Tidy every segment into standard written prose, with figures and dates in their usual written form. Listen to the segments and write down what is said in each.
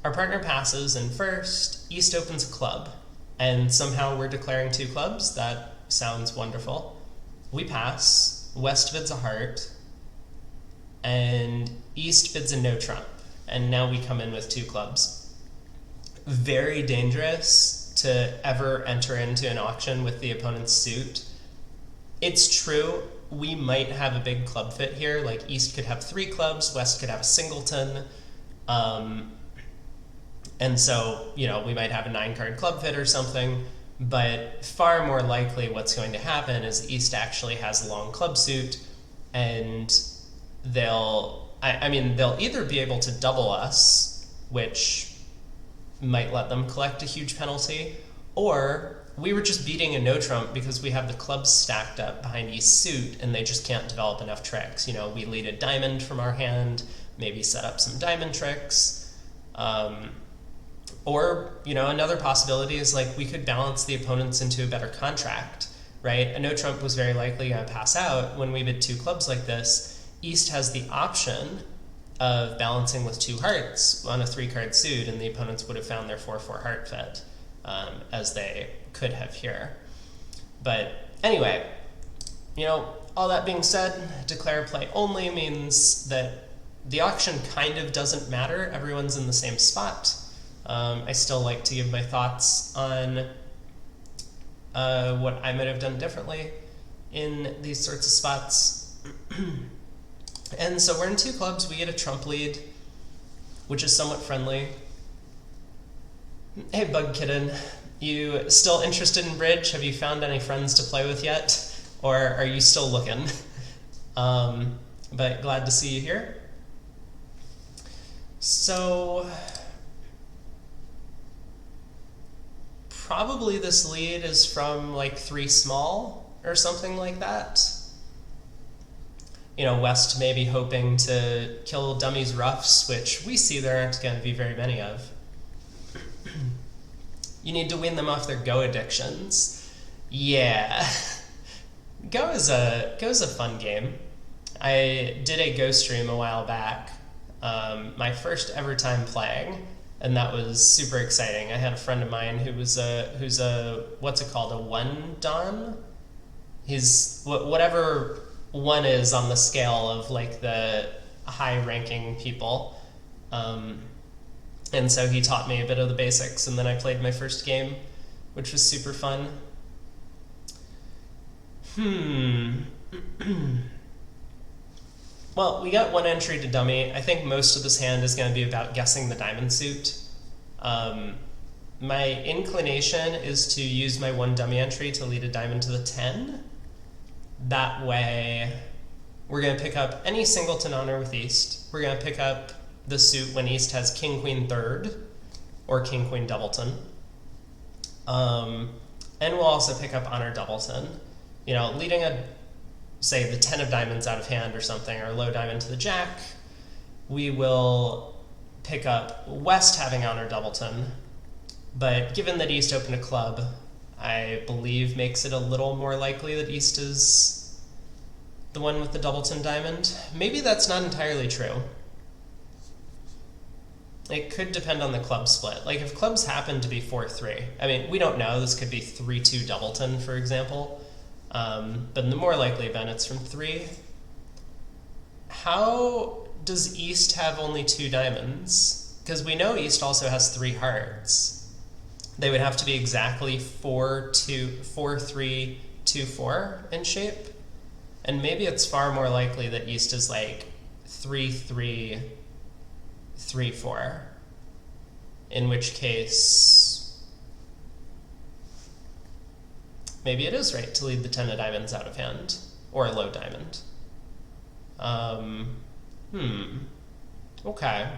Our partner passes, and first, East opens a club, and somehow we're declaring two clubs. That sounds wonderful. We pass, West bids a heart, and East bids a no trump, and now we come in with two clubs. Very dangerous to ever enter into an auction with the opponent's suit. It's true, we might have a big club fit here, like East could have three clubs, West could have a singleton, and so, we might have a 9-card club fit or something, but far more likely what's going to happen is East actually has a long club suit, and they'll either be able to double us, which might let them collect a huge penalty, or we were just beating a no trump because we have the clubs stacked up behind East's suit and they just can't develop enough tricks. We lead a diamond from our hand, maybe set up some diamond tricks. Or, another possibility is we could balance the opponents into a better contract, right? A no trump was very likely going to pass out. When we bid two clubs like this, East has the option of balancing with two hearts on a 3-card suit, and the opponents would have found their 4-4 heart fit, as they could have here. But anyway, all that being said, declare play only means that the auction kind of doesn't matter. Everyone's in the same spot. I still like to give my thoughts on what I might have done differently in these sorts of spots. And so we're in two clubs. We get a trump lead, which is somewhat friendly. Hey, Bug Kitten, you still interested in bridge? Have you found any friends to play with yet? Or are you still looking? But glad to see you here. So probably this lead is from 3 small or something like that. West may be hoping to kill Dummy's Ruffs, which we see there aren't going to be very many of. You need to wean them off their Go addictions. Yeah. Go is a fun game. I did a Go stream a while back, my first ever time playing, and that was super exciting. I had a friend of mine who's a what's it called, a 1 Don? He's whatever 1 is on the scale of the high-ranking people. And so he taught me a bit of the basics, and then I played my first game, which was super fun. Well, we got 1 entry to dummy. I think most of this hand is going to be about guessing the diamond suit. My inclination is to use my 1 dummy entry to lead a diamond to the 10. That way, we're going to pick up any singleton honor with East. We're going to pick up the suit when East has King, Queen, third, or King, Queen, doubleton. And we'll also pick up honor doubleton. Leading say the 10 of diamonds out of hand or something, or low diamond to the jack, we will pick up West having honor doubleton. But given that East opened a club, I believe makes it a little more likely that East is the one with the doubleton diamond. Maybe that's not entirely true. It could depend on the club split. If clubs happen to be 4-3, we don't know. This could be 3-2 doubleton, for example. But in the more likely event, it's from 3. How does East have only 2 diamonds? Because we know East also has 3 hearts. They would have to be exactly 4-3-2-4 in shape. And maybe it's far more likely that East is 3-3-3-4. In which case, maybe it is right to lead the 10 of diamonds out of hand, or a low diamond. Okay.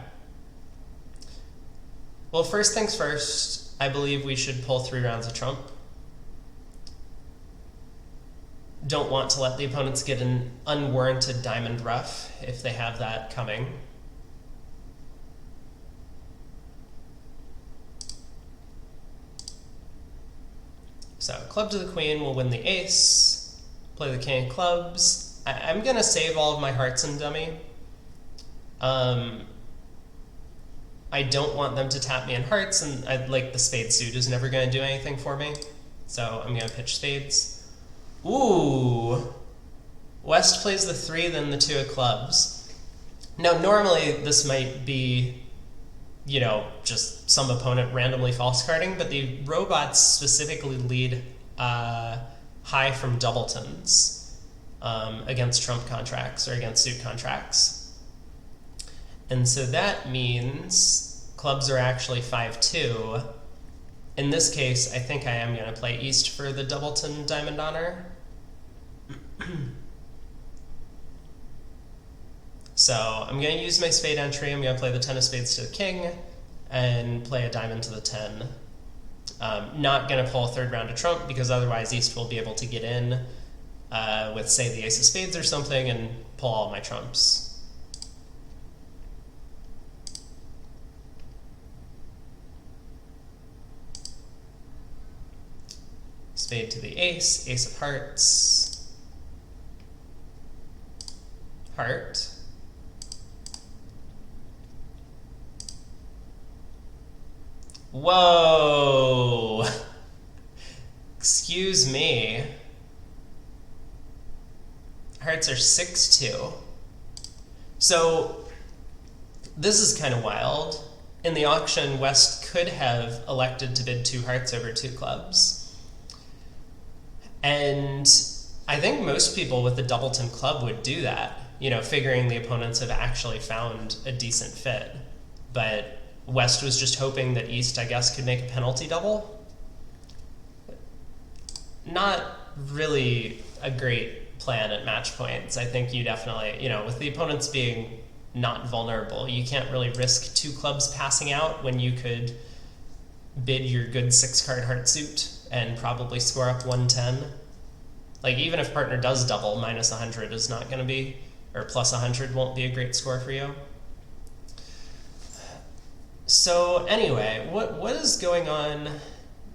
Well, first things first, I believe we should pull 3 rounds of trump. Don't want to let the opponents get an unwarranted diamond ruff if they have that coming. So club to the queen will win the ace, play the king of clubs. I'm going to save all of my hearts in dummy. I'm I don't want them to tap me in hearts, and the spade suit is never going to do anything for me. So I'm going to pitch spades. Ooh! West plays the 3, then the 2 of clubs. Now, normally this might be, you know, just some opponent randomly false carding, but the robots specifically lead high from doubletons against trump contracts or against suit contracts. And so that means clubs are actually 5-2. In this case, I think I am going to play East for the doubleton diamond honor. So I'm going to use my spade entry. I'm going to play the 10 of spades to the king and play a diamond to the 10. Not going to pull a third round of trump because otherwise East will be able to get in with, say, the ace of spades or something and pull all my trumps. Spade to the ace, ace of hearts, heart. Whoa! Excuse me. Hearts are 6-2. So this is kind of wild. In the auction, West could have elected to bid 2 hearts over 2 clubs. And I think most people with the doubleton club would do that, you know, figuring the opponents have actually found a decent fit. But West was just hoping that East, I guess, could make a penalty double. Not really a great plan at match points. I think you definitely, you know, with the opponents being not vulnerable, you can't really risk 2 clubs passing out when you could bid your good 6-card heart suit and probably score up 110. Like, even if partner does double, minus 100 is not going to be, or plus 100 won't be a great score for you. So anyway, what is going on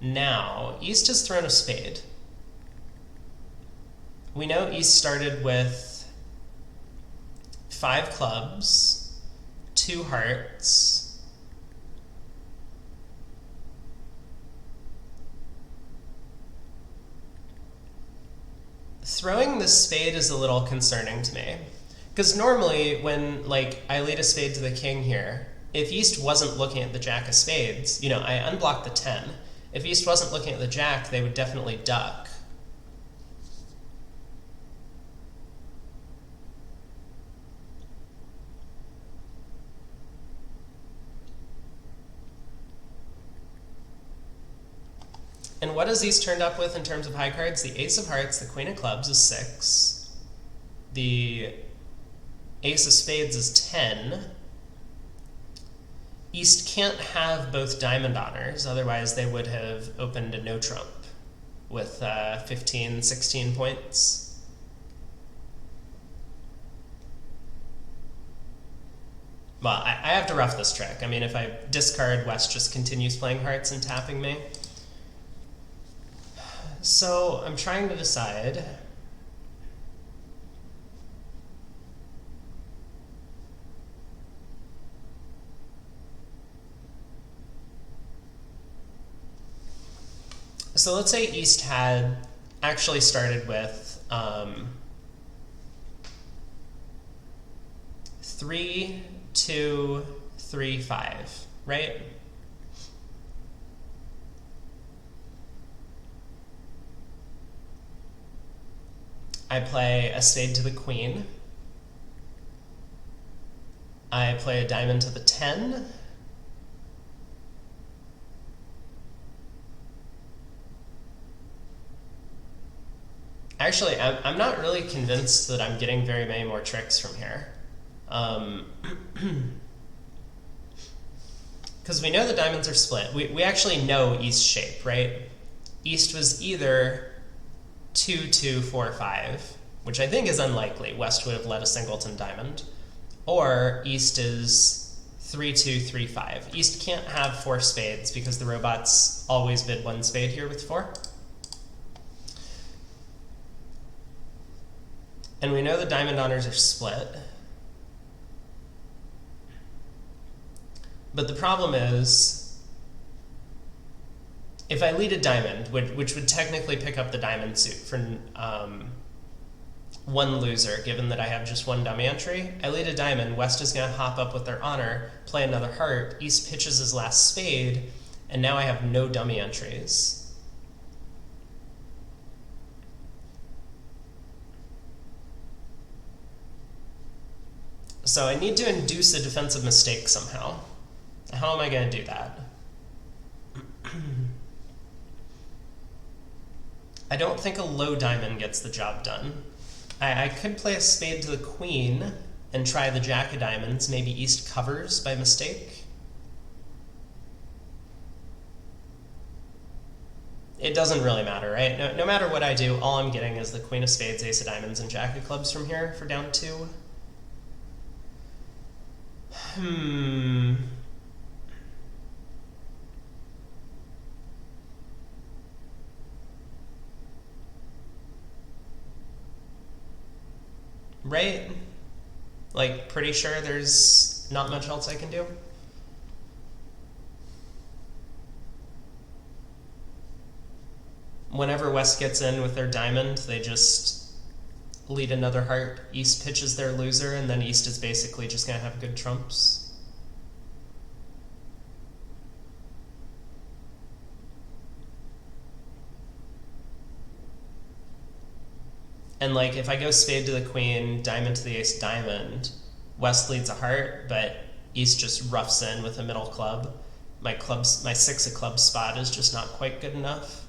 now? East has thrown a spade. We know East started with 5 clubs, 2 hearts, throwing the spade is a little concerning to me. Because normally when, like, I lead a spade to the king here, if East wasn't looking at the jack of spades, you know, I unblock the 10. If East wasn't looking at the jack, they would definitely duck. And what has East turned up with in terms of high cards? The ace of hearts, the queen of clubs is 6. The ace of spades is 10. East can't have both diamond honors, otherwise they would have opened a no trump with 15, 16 points. Well, I have to rough this trick. I mean, if I discard, West just continues playing hearts and tapping me. So I'm trying to decide. So let's say East had actually started with 3, 2, 3, 5, right? I play a spade to the queen. I play a diamond to the 10. Actually, I'm not really convinced that I'm getting very many more tricks from here. Because we know the diamonds are split. We actually know East's shape, right? East was either 2, 2, 4, 5, which I think is unlikely. West would have led a singleton diamond. Or East is 3, 2, 3, 5. East can't have 4 spades because the robots always bid 1 spade here with 4. And we know the diamond honors are split. But the problem is, if I lead a diamond, which would technically pick up the diamond suit for one loser, given that I have just one dummy entry, I lead a diamond, West is going to hop up with their honor, play another heart, East pitches his last spade, and now I have no dummy entries. So I need to induce a defensive mistake somehow. How am I going to do that? I don't think a low diamond gets the job done. I could play a spade to the queen and try the jack of diamonds. Maybe East covers by mistake. It doesn't really matter, right? No matter what I do, all I'm getting is the queen of spades, ace of diamonds, and jack of clubs from here for down 2. Right? Like, pretty sure there's not much else I can do. Whenever West gets in with their diamond, they just lead another heart. East pitches their loser, and then East is basically just going to have good trumps. And like, if I go spade to the queen, diamond to the ace, diamond, West leads a heart, but East just roughs in with a middle club. My 6 of clubs spot is just not quite good enough.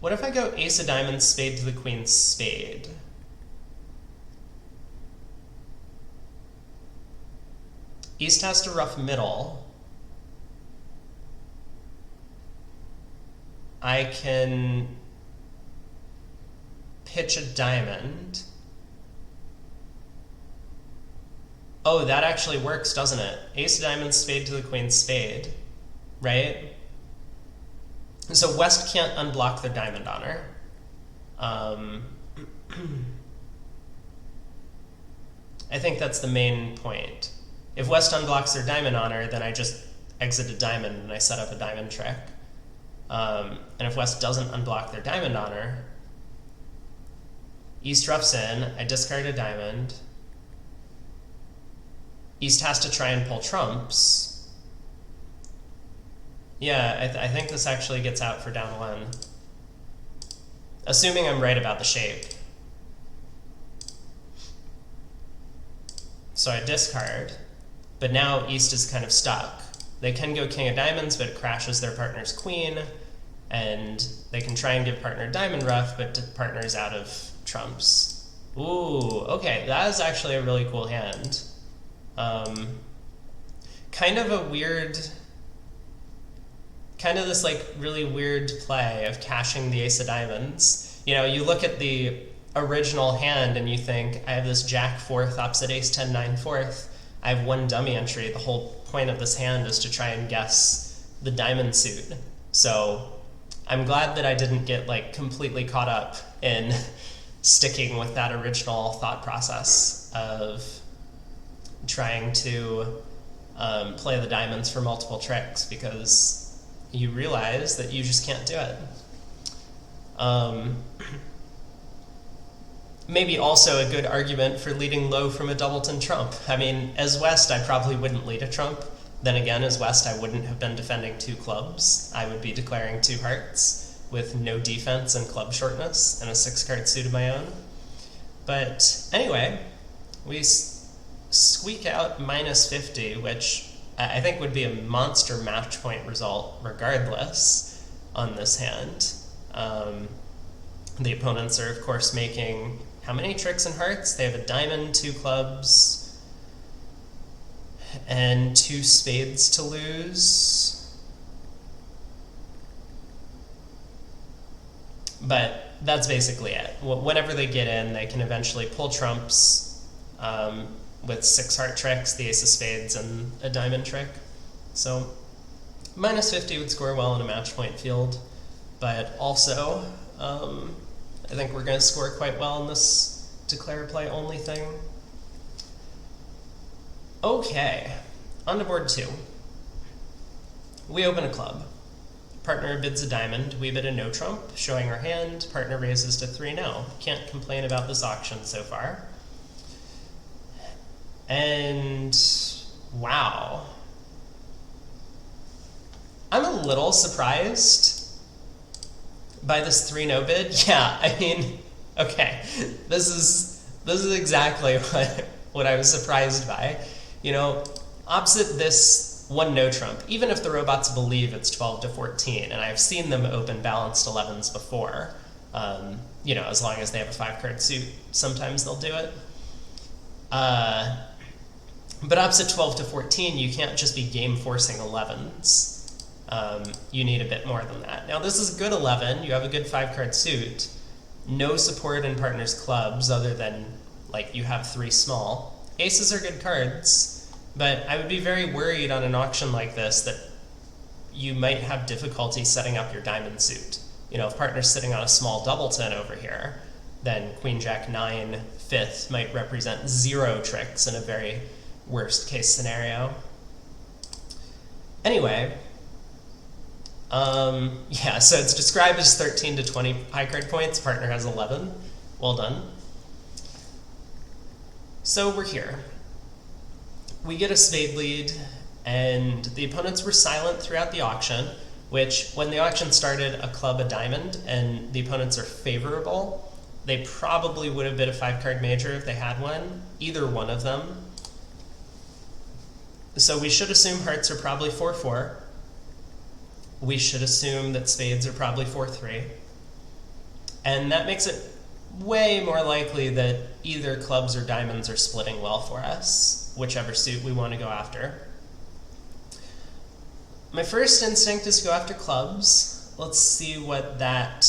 What if I go ace of diamonds, spade to the queen, spade? East has to rough middle. I can pitch a diamond. Oh, that actually works, doesn't it? Ace of diamonds, spade to the queen, spade, right? So West can't unblock their diamond honor. I think that's the main point. If West unblocks their diamond honor, then I just exit a diamond and I set up a diamond trick. And if West doesn't unblock their diamond honor, East roughs in, I discard a diamond. East has to try and pull trumps. Yeah, I think this actually gets out for down 1. Assuming I'm right about the shape. So I discard, but now East is kind of stuck. They can go king of diamonds, but it crashes their partner's queen, and they can try and give partner diamond rough, but partner is out of trumps. Ooh, okay, that is actually a really cool hand. Kind of a weird... kind of this like really weird play of cashing the ace of diamonds. You know, you look at the original hand and you think, I have this jack 4th, opposite ace 10, 9, 4th. I have one dummy entry. The whole point of this hand is to try and guess the diamond suit. So I'm glad that I didn't get like completely caught up in sticking with that original thought process of trying to play the diamonds for multiple tricks, because you realize that you just can't do it. Maybe also a good argument for leading low from a doubleton trump. I mean, as West, I probably wouldn't lead a trump. Then again, as West, I wouldn't have been defending 2 clubs. I would be declaring 2 hearts with no defense and club shortness and a 6-card suit of my own. But anyway, we squeak out minus 50, which I think would be a monster match point result regardless on this hand. The opponents are, of course, making how many tricks and hearts? They have a diamond, 2 clubs, and 2 spades to lose. But that's basically it. Whenever they get in, they can eventually pull trumps with 6 heart tricks, the ace of spades, and a diamond trick. So minus 50 would score well in a match point field, but also I think we're going to score quite well in this declare play only thing. Okay, on to board 2. We open a club. Partner bids a diamond, we bid a no trump, showing our hand, partner raises to 3-0. Can't complain about this auction so far. And wow. I'm a little surprised by this 3-0 bid. Yeah, I mean, okay, this is exactly what I was surprised by. You know, opposite this 1 no trump, even if the robots believe it's 12-14, and I've seen them open balanced 11s before, you know, as long as they have a 5-card suit, sometimes they'll do it. But opposite 12-14, you can't just be game forcing 11s. You need a bit more than that. Now this is a good 11, you have a good 5-card suit, no support in partner's clubs other than, like, you have 3 small. Aces are good cards, but I would be very worried on an auction like this that you might have difficulty setting up your diamond suit. You know, if partner's sitting on a small doubleton over here, then Queen Jack 9 5th might represent 0 tricks in a very worst case scenario. Anyway, yeah, so it's described as 13-20 high card points, partner has 11. Well done. So we're here. We get a spade lead, and the opponents were silent throughout the auction, which, when the auction started, a club, a diamond, and the opponents are favorable. They probably would have bid a 5-card major if they had one, either one of them. So we should assume hearts are probably 4-4. We should assume that spades are probably 4-3. And that makes it way more likely that either clubs or diamonds are splitting well for us, whichever suit we want to go after. My first instinct is to go after clubs. Let's see what that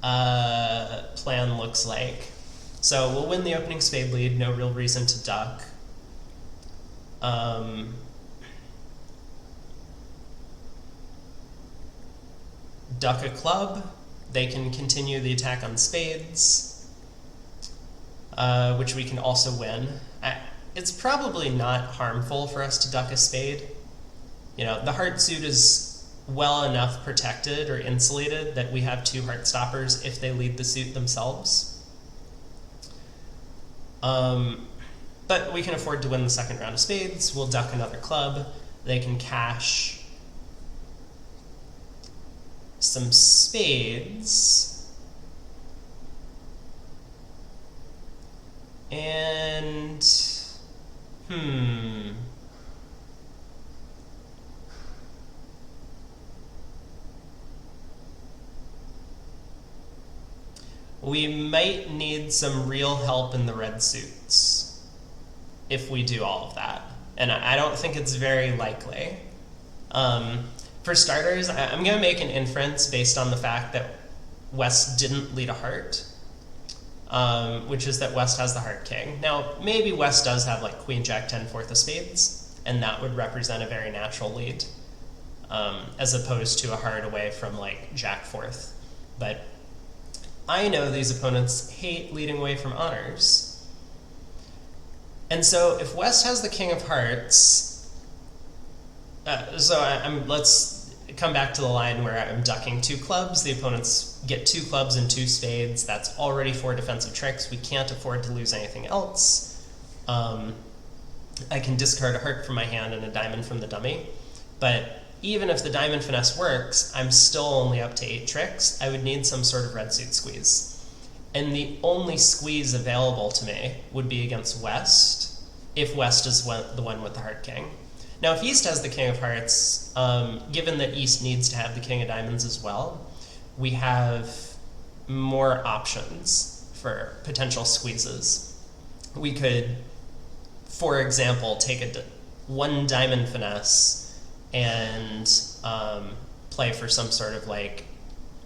plan looks like. So we'll win the opening spade lead, no real reason to duck. Duck a club, they can continue the attack on spades, which we can also win. It's probably not harmful for us to duck a spade. You know, the heart suit is well enough protected or insulated that we have 2 heart stoppers if they lead the suit themselves. But we can afford to win the second round of spades. We'll duck another club. They can cash some spades. And, we might need some real help in the red suits if we do all of that. And I don't think it's very likely. For starters, I'm going to make an inference based on the fact that West didn't lead a heart, which is that West has the heart king. Now, maybe West does have like Queen Jack 10 4th of spades, and that would represent a very natural lead, as opposed to a heart away from like Jack 4th. But I know these opponents hate leading away from honors. And so if West has the king of hearts, let's come back to the line where I'm ducking 2 clubs. The opponents get 2 clubs and 2 spades. That's already 4 defensive tricks. We can't afford to lose anything else. I can discard a heart from my hand and a diamond from the dummy. But even if the diamond finesse works, I'm still only up to 8 tricks. I would need some sort of red suit squeeze. And the only squeeze available to me would be against West, if West is the one with the heart king. Now, if East has the king of hearts, given that East needs to have the king of diamonds as well, we have more options for potential squeezes. We could, for example, take 1 diamond finesse and play for some sort of like,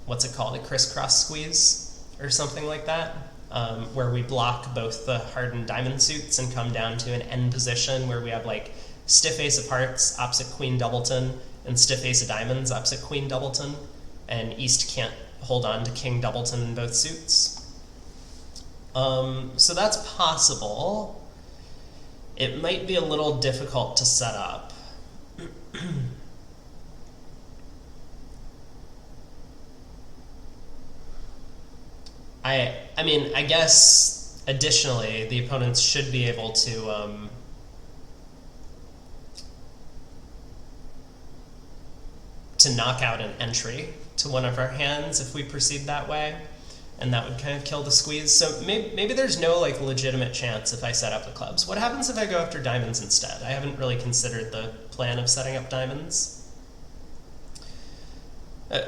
what's it called, a crisscross squeeze or something like that, where we block both the hardened diamond suits and come down to an end position where we have like stiff ace of hearts opposite queen doubleton and stiff ace of diamonds opposite queen doubleton, and East can't hold on to King Doubleton in both suits. So that's possible. It might be a little difficult to set up. I mean, I guess additionally, the opponents should be able to knock out an entry to one of our hands if we proceed that way, and that would kind of kill the squeeze. So maybe there's no like legitimate chance if I set up the clubs. What happens if I go after diamonds instead? I haven't really considered the plan of setting up diamonds.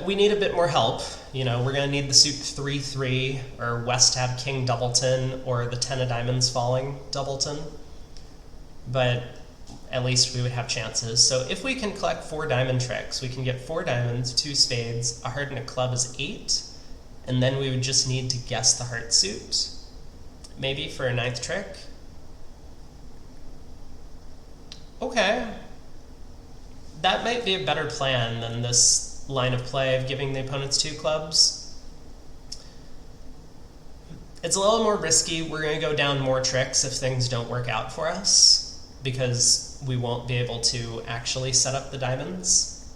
We need a bit more help. You know, we're going to need the suit 3-3, or West have King Doubleton, or the 10 of diamonds falling Doubleton. But at least we would have chances. So if we can collect 4 diamond tricks, we can get 4 diamonds, 2 spades, a heart and a club is 8, and then we would just need to guess the heart suit, maybe for a 9th trick. Okay. That might be a better plan than this line of play of giving the opponents 2 clubs. It's a little more risky. We're going to go down more tricks if things don't work out for us, because we won't be able to actually set up the diamonds.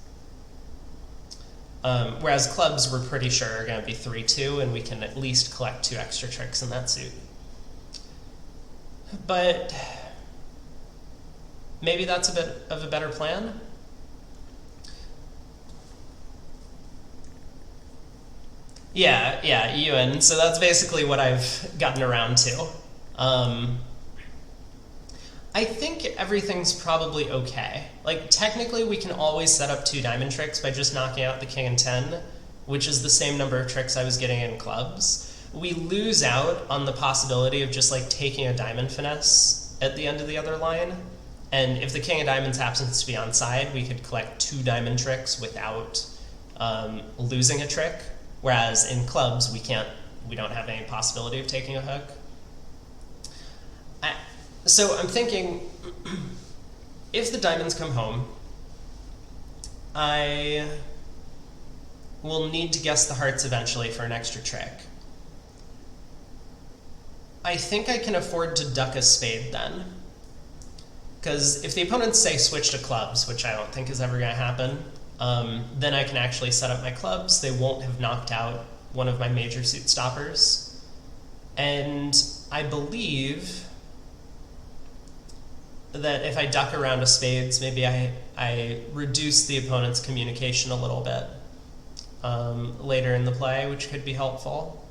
Whereas clubs, we're pretty sure are going to be 3-2, and we can at least collect 2 extra tricks in that suit. But maybe that's a bit of a better plan. Yeah, Ewan. So that's basically what I've gotten around to. I think everything's probably okay. Like, technically we can always set up 2 diamond tricks by just knocking out the king and 10, which is the same number of tricks I was getting in clubs. We lose out on the possibility of just like taking a diamond finesse at the end of the other line. And if the king of diamonds happens to be on side, we could collect 2 diamond tricks without losing a trick. Whereas in clubs, we don't have any possibility of taking a hook. So I'm thinking, if the diamonds come home, I will need to guess the hearts eventually for an extra trick. I think I can afford to duck a spade then. Because if the opponents say switch to clubs, which I don't think is ever going to happen, then I can actually set up my clubs. They won't have knocked out one of my major suit stoppers. And I believe that if I duck around a spades, maybe I reduce the opponent's communication a little bit later in the play, which could be helpful.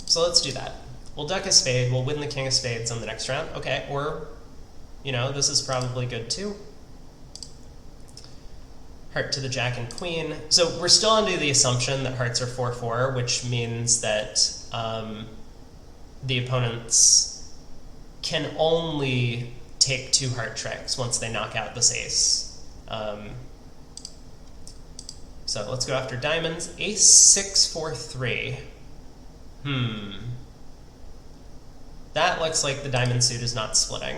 So let's do that. We'll duck a spade, we'll win the king of spades on the next round. Okay, or, you know, this is probably good too. Heart to the jack and queen. So we're still under the assumption that hearts are 4-4, which means that the opponents can only take 2 heart tricks once they knock out this ace. So let's go after diamonds. Ace 6-4-3. That looks like the diamond suit is not splitting.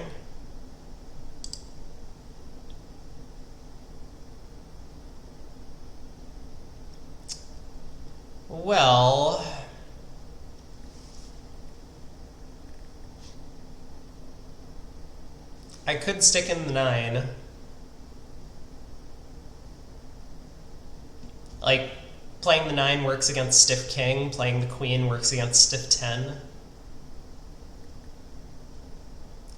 Well, I could stick in the 9. Like, playing the 9 works against stiff king, playing the queen works against stiff 10.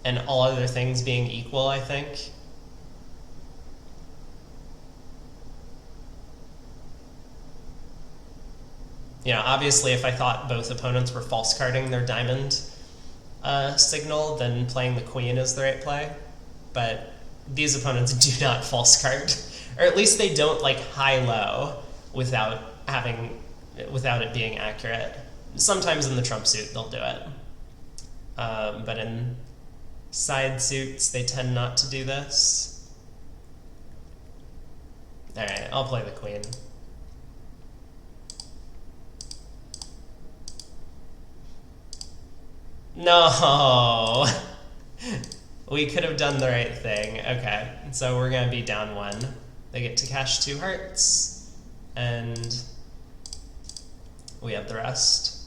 And all other things being equal, I think. You know, obviously if I thought both opponents were false carding their diamond signal, then playing the queen is the right play. But these opponents do not false card. Or at least they don't like high-low without it being accurate. Sometimes in the trump suit they'll do it. But in side suits they tend not to do this. Alright, I'll play the queen. No! We could have done the right thing. Okay, so we're going to be down 1. They get to cash 2 hearts, and we have the rest.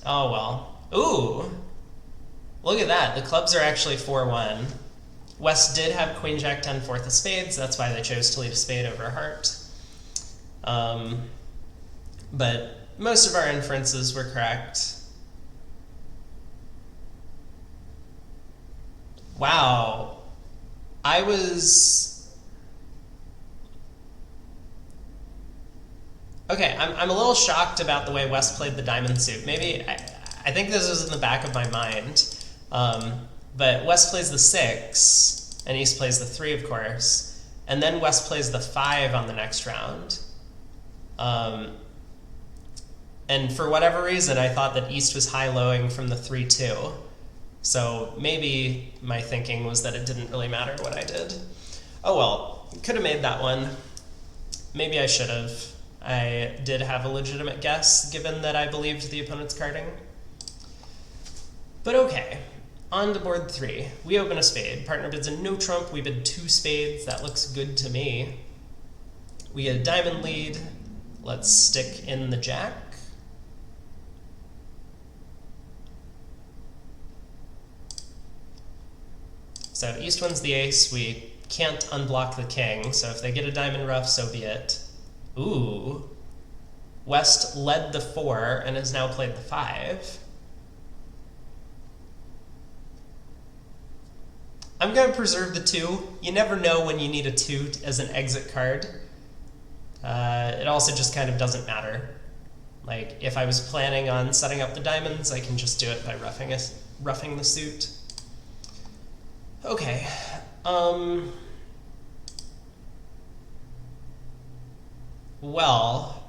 Oh well. Ooh! Look at that, the clubs are actually 4-1. West did have Queen Jack 10 fourth of spades, that's why they chose to lead a spade over a heart. But most of our inferences were correct. Wow. Okay, I'm a little shocked about the way West played the diamond suit. Maybe, I think this was in the back of my mind. But West plays the 6, and East plays the 3, of course. And then West plays the 5 on the next round. And for whatever reason, I thought that East was high-lowing from the 3-2. So maybe my thinking was that it didn't really matter what I did. Oh well, could have made that one. Maybe I should have. I did have a legitimate guess, given that I believed the opponent's carding. But okay, on to board 3. We open a spade. Partner bids a no trump. We bid 2 spades. That looks good to me. We get a diamond lead. Let's stick in the jack. So East wins the ace. We can't unblock the king, so if they get a diamond ruff, so be it. Ooh. West led the 4 and has now played the 5. I'm going to preserve the 2. You never know when you need a 2 as an exit card. It also just kind of doesn't matter. Like, if I was planning on setting up the diamonds, I can just do it by roughing the suit. Okay. Well,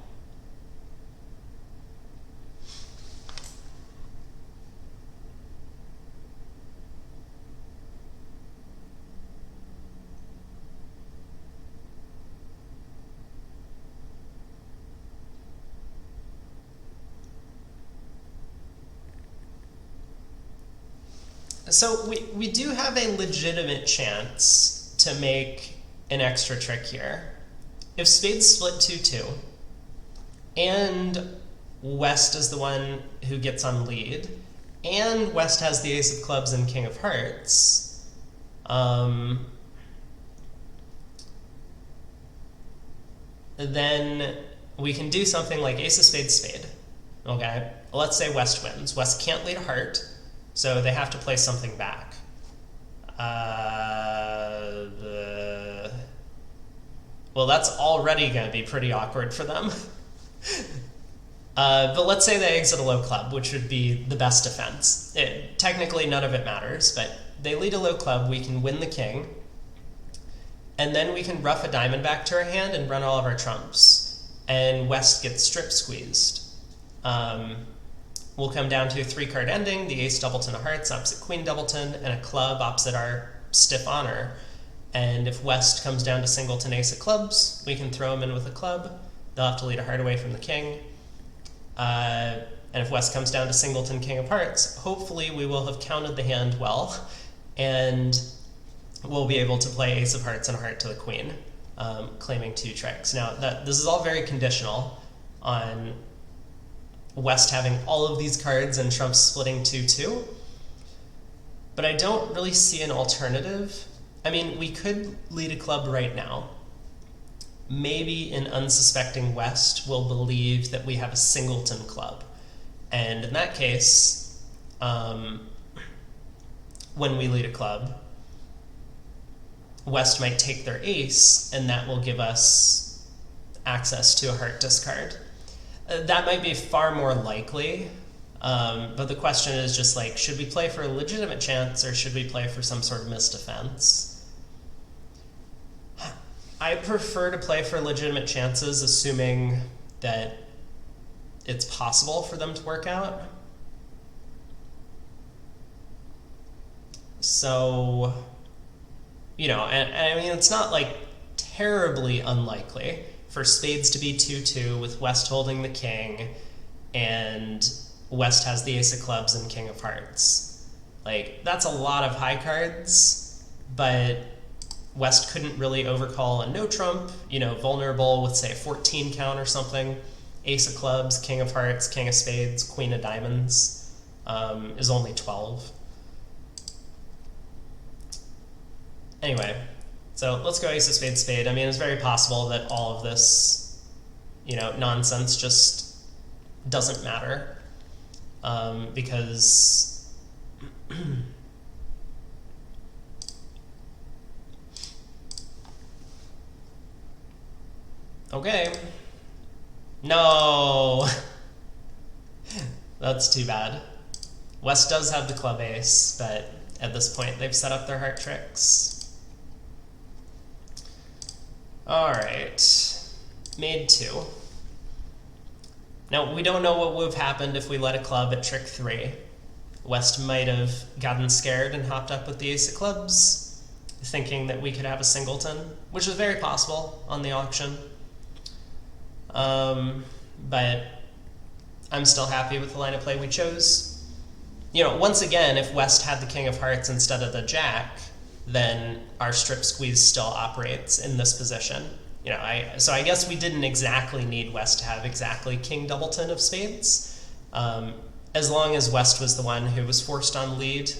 so we do have a legitimate chance to make an extra trick here. If spades split 2-2, and West is the one who gets on lead, and West has the ace of clubs and king of hearts, then we can do something like ace of spades spade. Okay, let's say West wins. West can't lead a heart, so they have to play something back. Well, that's already going to be pretty awkward for them. But let's say they exit a low club, which would be the best defense. Technically, none of it matters, but they lead a low club, we can win the king, and then we can ruff a diamond back to our hand and run all of our trumps, and West gets strip squeezed. We'll come down to a 3-card ending, the ace doubleton of hearts opposite queen doubleton, and a club opposite our stiff honor. And if West comes down to singleton ace of clubs, we can throw him in with a club. They'll have to lead a heart away from the king. And if West comes down to singleton king of hearts, hopefully we will have counted the hand well, and we'll be able to play ace of hearts and a heart to the queen, claiming 2 tricks. Now, this is all very conditional on West having all of these cards and trumps splitting 2-2, but I don't really see an alternative. I mean, we could lead a club right now. Maybe an unsuspecting West will believe that we have a singleton club. And in that case, when we lead a club, West might take their ace, and that will give us access to a heart discard. That might be far more likely, but the question is just like, should we play for a legitimate chance, or should we play for some sort of misdefense? I prefer to play for legitimate chances, assuming that it's possible for them to work out. So, you know, and I mean, it's not like terribly unlikely for spades to be 2-2 with West holding the king, and West has the ace of clubs and king of hearts. Like, that's a lot of high cards, but West couldn't really overcall a no trump, you know, vulnerable with, say, a 14 count or something. Ace of clubs, king of hearts, king of spades, queen of diamonds is only 12. Anyway, so let's go ace of spades, spade. I mean, it's very possible that all of this, you know, nonsense just doesn't matter because okay. No! That's too bad. West does have the club ace, but at this point they've set up their heart tricks. Alright. Made 2. Now, we don't know what would have happened if we let a club at trick 3. West might have gotten scared and hopped up with the ace of clubs, thinking that we could have a singleton, which is very possible on the auction. But I'm still happy with the line of play we chose. You know, once again, if West had the king of hearts instead of the jack, then our strip squeeze still operates in this position. You know, so I guess we didn't exactly need West to have exactly king doubleton of spades. As long as West was the one who was forced on lead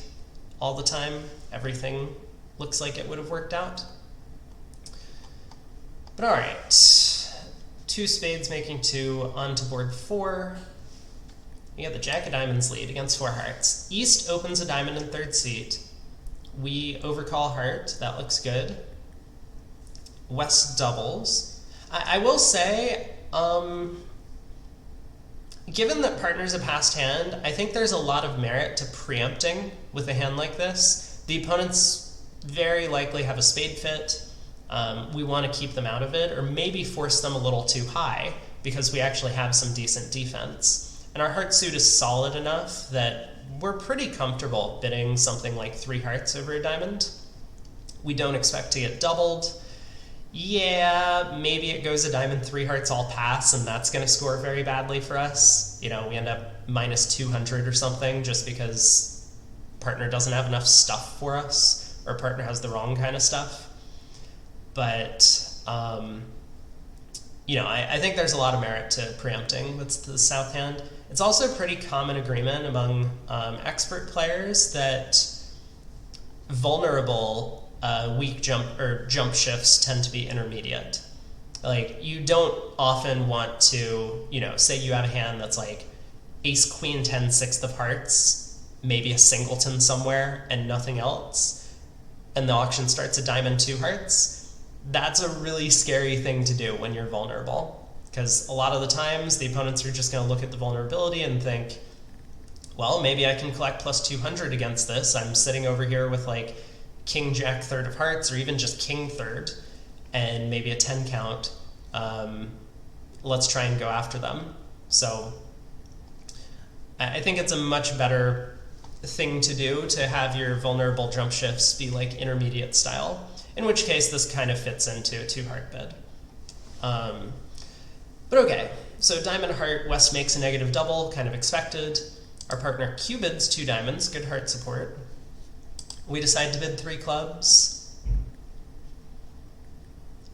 all the time, everything looks like it would have worked out. But all right, 2 spades making 2 onto board 4. We have the jack of diamonds lead against 4 hearts. East opens a diamond in 3rd seat. We overcall heart. That looks good. West doubles. I will say, given that partner's a passed hand, I think there's a lot of merit to preempting with a hand like this. The opponents very likely have a spade fit. We want to keep them out of it, or maybe force them a little too high, because we actually have some decent defense. And our heart suit is solid enough that we're pretty comfortable bidding something like 3 hearts over a diamond. We don't expect to get doubled. Yeah, maybe it goes a diamond, 3 hearts, all pass, and that's going to score very badly for us. You know, we end up minus 200 or something just because partner doesn't have enough stuff for us, or partner has the wrong kind of stuff. But, you know, I think there's a lot of merit to preempting with the south hand. It's also pretty common agreement among expert players that vulnerable weak jump shifts tend to be intermediate. Like, you don't often want to, you know, say you have a hand that's like ace, queen, 10, 6 of hearts, maybe a singleton somewhere and nothing else, and the auction starts a diamond, 2 hearts. That's a really scary thing to do when you're vulnerable, because a lot of the times the opponents are just going to look at the vulnerability and think, well, maybe I can collect plus 200 against this. I'm sitting over here with like king, jack, 3rd of hearts, or even just king 3rd, and maybe a 10 count. Let's try and go after them. So I think it's a much better thing to do to have your vulnerable jump shifts be like intermediate style, in which case this kind of fits into a 2-heart bid. But okay, so diamond heart, West makes a negative double, kind of expected. Our partner Q-bids 2 diamonds, good heart support. We decide to bid 3 clubs.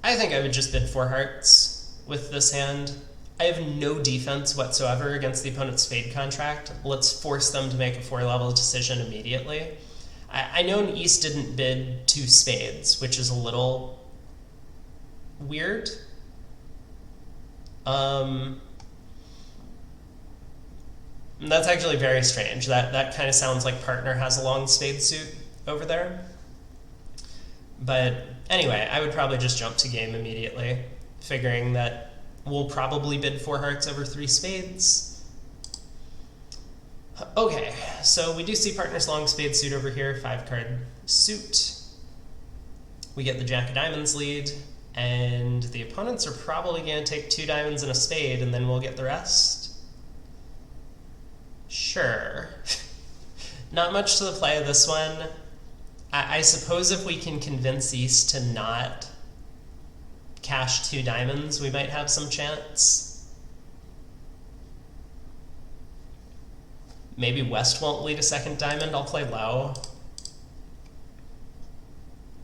I think I would just bid 4 hearts with this hand. I have no defense whatsoever against the opponent's spade contract. Let's force them to make a 4-level decision immediately. I know an East didn't bid 2 spades, which is a little weird. That's actually very strange. That kind of sounds like partner has a long spade suit over there. But anyway, I would probably just jump to game immediately, figuring that we'll probably bid 4 hearts over 3 spades. Okay, so we do see partner's long spade suit over here, 5-card suit. We get the jack of diamonds lead, and the opponents are probably going to take 2 diamonds and a spade, and then we'll get the rest. Sure. Not much to the play of this one. I suppose if we can convince East to not cash 2 diamonds, we might have some chance. Maybe West won't lead a second diamond. I'll play low.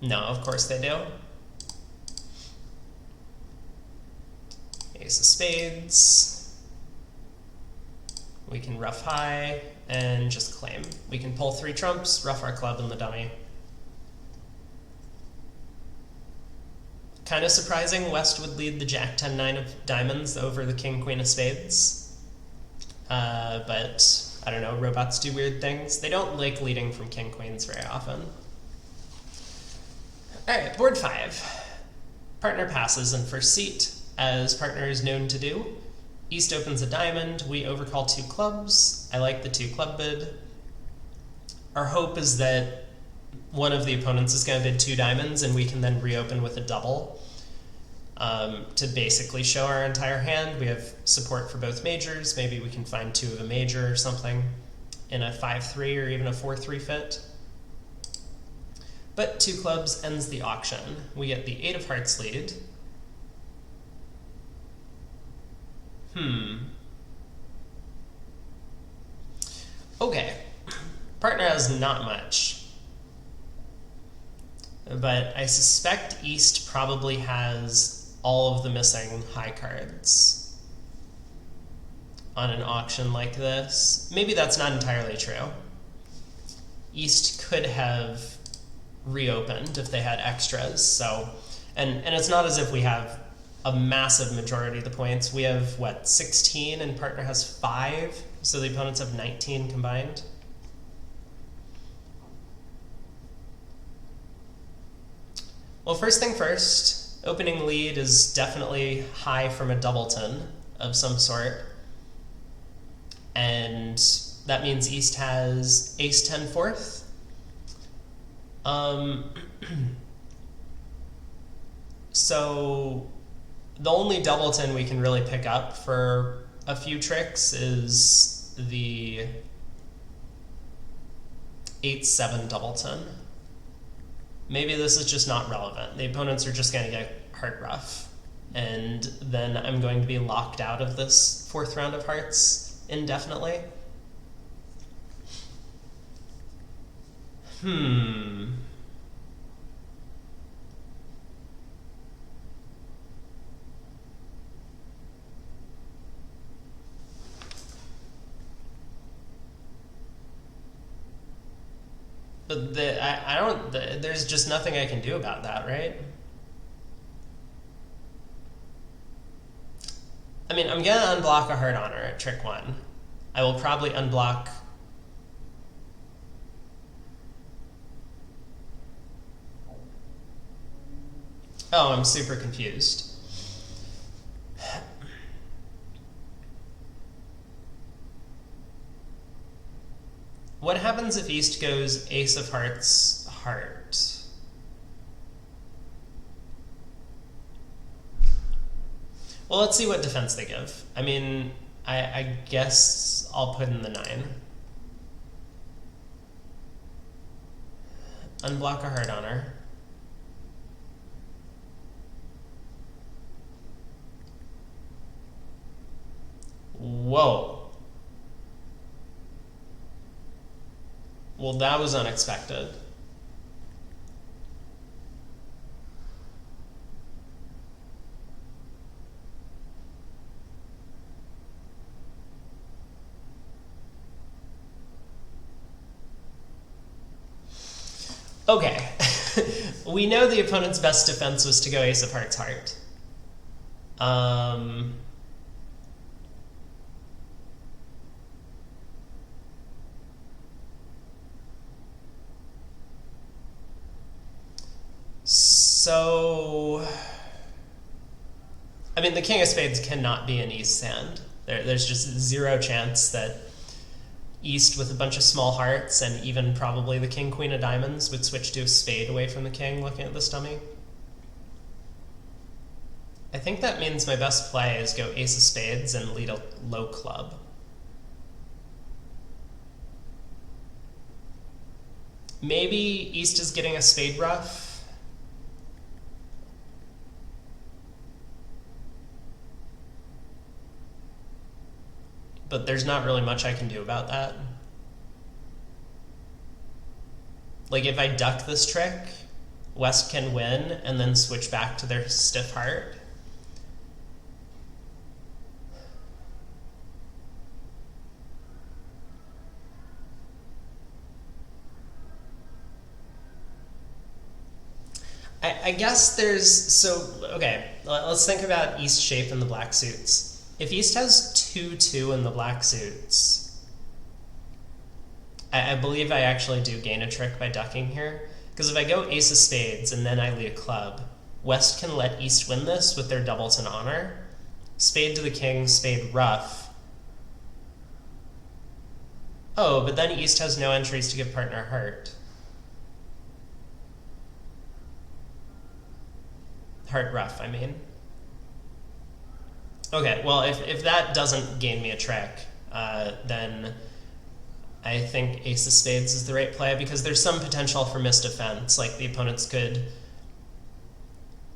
No, of course they do. Ace of spades. We can ruff high and just claim. We can pull 3 trumps, ruff our club in the dummy. Kind of surprising West would lead the Jack 10-9 of diamonds over the King Queen of spades. But I don't know, robots do weird things. They don't like leading from King Queens very often. Alright, board 5. Partner passes in first seat, as partner is known to do. East opens a diamond, we overcall 2 clubs. I like the 2 club bid. Our hope is that one of the opponents is going to bid 2 diamonds and we can then reopen with a double to basically show our entire hand. We have support for both majors. Maybe we can find 2 of a major or something in a 5-3 or even a 4-3 fit. But 2 clubs ends the auction. We get the 8 of hearts lead. Okay. Partner has not much. But I suspect East probably has all of the missing high cards on an auction like this. Maybe that's not entirely true. East could have reopened if they had extras, so and it's not as if we have a massive majority of the points. We have what, 16 and partner has 5, so the opponents have 19 combined. Well, first thing first, opening lead is definitely high from a doubleton of some sort. And that means East has ace 10 fourth. So the only doubleton we can really pick up for a few tricks is the 8-7 doubleton. Maybe this is just not relevant. The opponents are just going to get heart rough, and then I'm going to be locked out of this 4th round of hearts indefinitely. But there's just nothing I can do about that, right? I mean, I'm going to unblock a Heart Honor at trick 1. I will probably unblock... Oh, I'm super confused. What happens if East goes ace of hearts, heart? Well, let's see what defense they give. I mean, I guess I'll put in the 9. Unblock a Heart Honor. Whoa. Well, that was unexpected. Okay. We know the opponent's best defense was to go ace of hearts, heart. So, I mean, the King of Spades cannot be an East hand. There's just 0 chance that East with a bunch of small hearts and even probably the King Queen of Diamonds would switch to a spade away from the King looking at this dummy. I think that means my best play is go ace of spades and lead a low club. Maybe East is getting a spade ruff. But there's not really much I can do about that. Like if I duck this trick, West can win and then switch back to their stiff heart. I guess there's, so, okay, let's think about East shape in the black suits. If East has 2-2 in the black suits, I believe I actually do gain a trick by ducking here. Because if I go ace of spades and then I lead a club, West can let East win this with their doubleton honor. Spade to the king, spade ruff. Oh, but then East has no entries to give partner heart. Heart ruff, I mean. Okay, well, if that doesn't gain me a trick, then I think ace of spades is the right play, because there's some potential for misdefense, like the opponents could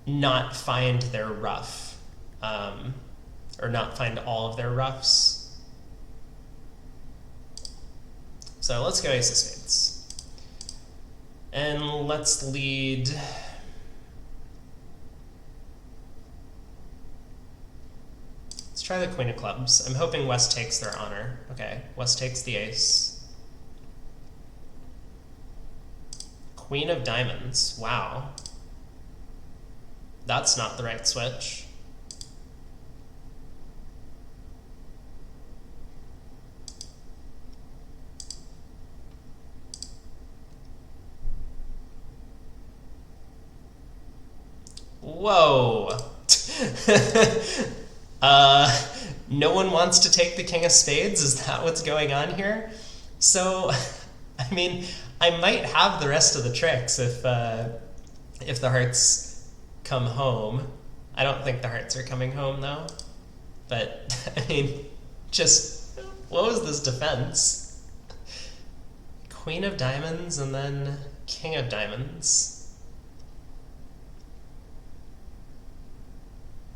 not find their ruff, or not find all of their ruffs. So let's go ace of spades. And let's lead... Try the queen of clubs. I'm hoping West takes their honor. Okay, West takes the ace. Queen of diamonds. Wow. That's not the right switch. Whoa. No one wants to take the king of spades? Is that what's going on here? So, I mean, I might have the rest of the tricks if the hearts come home. I don't think the hearts are coming home, though. But, I mean, just, what was this defense? Queen of diamonds and then king of diamonds.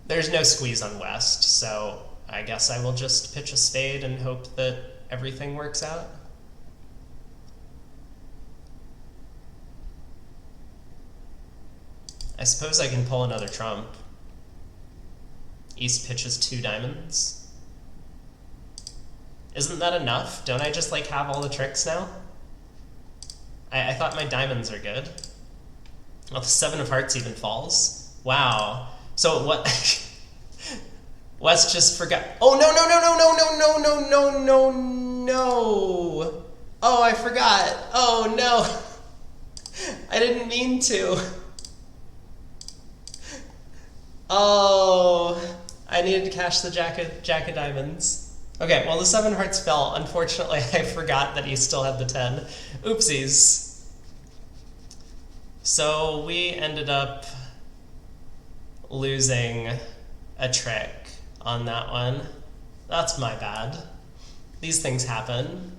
There's no squeeze on West, so I guess I will just pitch a spade and hope that everything works out. I suppose I can pull another trump. East pitches 2 diamonds. Isn't that enough? Don't I just like have all the tricks now? I thought my diamonds are good. Well, the 7 of hearts even falls. Wow. So what? West just forgot. Oh, no, no, no, no, no, no, no, no, no, no. Oh, I forgot. Oh, no. I didn't mean to. Oh, I needed to cash the jack of diamonds. Okay, well, the 7 hearts fell. Unfortunately, I forgot that he still had the 10. Oopsies. So we ended up losing a trick on that one. That's my bad. These things happen.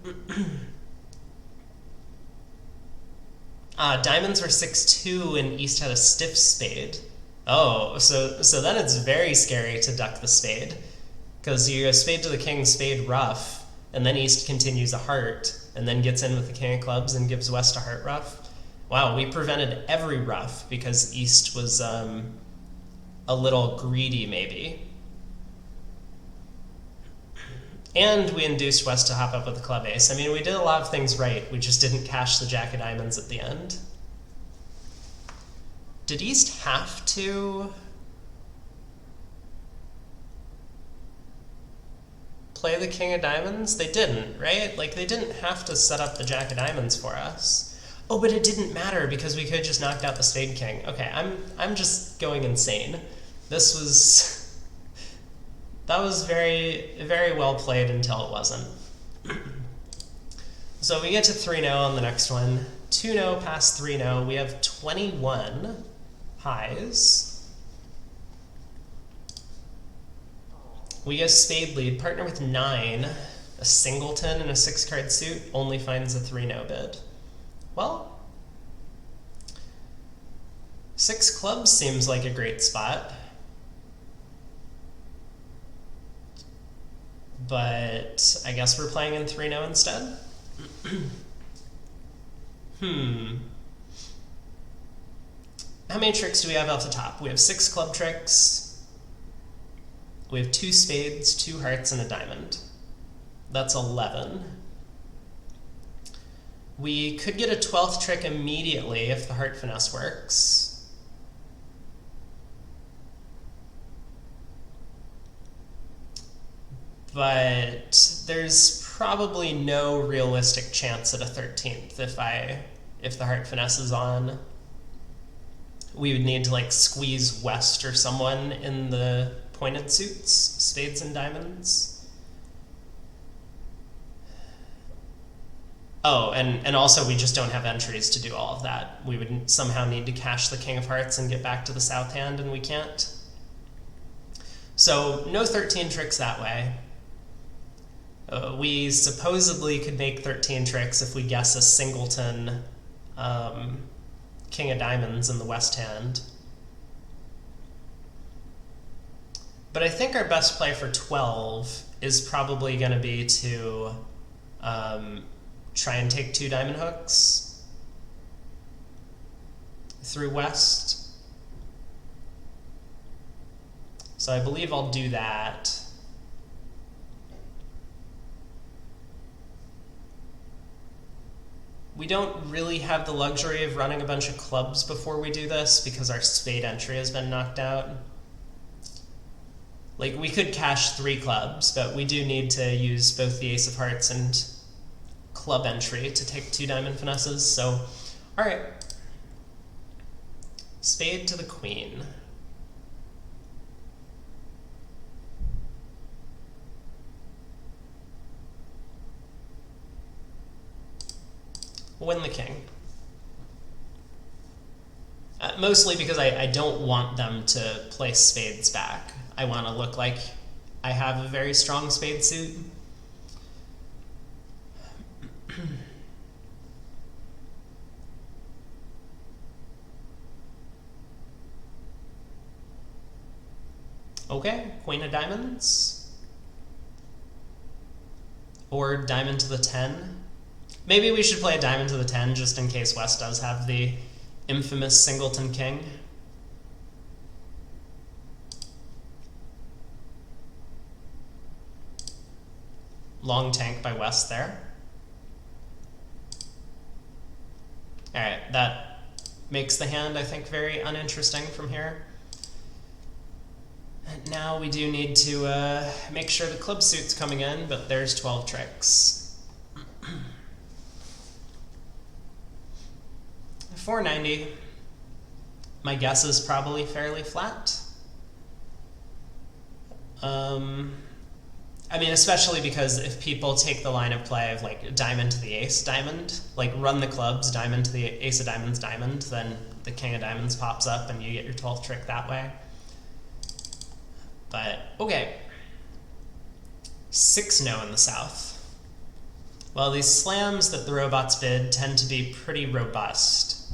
Diamonds were 6-2 and East had a stiff spade. Oh, so then it's very scary to duck the spade, because you go spade to the king, spade ruff, and then East continues a heart, and then gets in with the king of clubs and gives West a heart ruff. Wow, we prevented every ruff because East was a little greedy, maybe. And we induced West to hop up with the club ace. I mean, we did a lot of things right. We just didn't cash the jack of diamonds at the end. Did East have to play the king of diamonds? They didn't, right? Like, they didn't have to set up the jack of diamonds for us. Oh, but it didn't matter because we could just knocked out the spade king. Okay, I'm just going insane. This was... that was very, very well played until it wasn't. So we get to 3-0 on the next one. 2-0 past 3-0. We have 21 highs. We get spade lead. Partner with 9. A singleton and a 6-card suit only finds a 3-0 bid. Well, 6 clubs seems like a great spot. But I guess we're playing in 3-0 instead. how many tricks do we have off the top? We have 6 club tricks. We have 2 spades, 2 hearts, and a diamond. That's 11. We could get a 12th trick immediately if the heart finesse works. But there's probably no realistic chance at a 13th if the heart finesse is on. We would need to like squeeze West or someone in the pointed suits, spades and diamonds. Oh, and also we just don't have entries to do all of that. We would somehow need to cash the King of Hearts and get back to the south hand, and we can't. So no 13 tricks that way. We supposedly could make 13 tricks if we guess a singleton King of Diamonds in the west hand. But I think our best play for 12 is probably going to be to try and take 2 diamond hooks through west. So I believe I'll do that. We don't really have the luxury of running a bunch of clubs before we do this because our spade entry has been knocked out. Like, we could cash 3 clubs, but we do need to use both the Ace of Hearts and club entry to take 2 diamond finesses, so alright. Spade to the queen. Win the king. Mostly because I don't want them to play spades back. I want to look like I have a very strong spade suit. Okay, queen of diamonds. Or diamond to the 10. Maybe we should play a diamond to the 10 just in case West does have the infamous singleton king. Long tank by West there. Alright, that makes the hand, I think, very uninteresting from here. And now we do need to make sure the club suit's coming in, but there's 12 tricks. 490. My guess is probably fairly flat. I mean, especially because if people take the line of play of like diamond to the ace diamond, like run the clubs, diamond to the ace of diamonds diamond, then the king of diamonds pops up and you get your 12th trick that way. But, okay. 6-no in the south. Well, these slams that the robots bid tend to be pretty robust,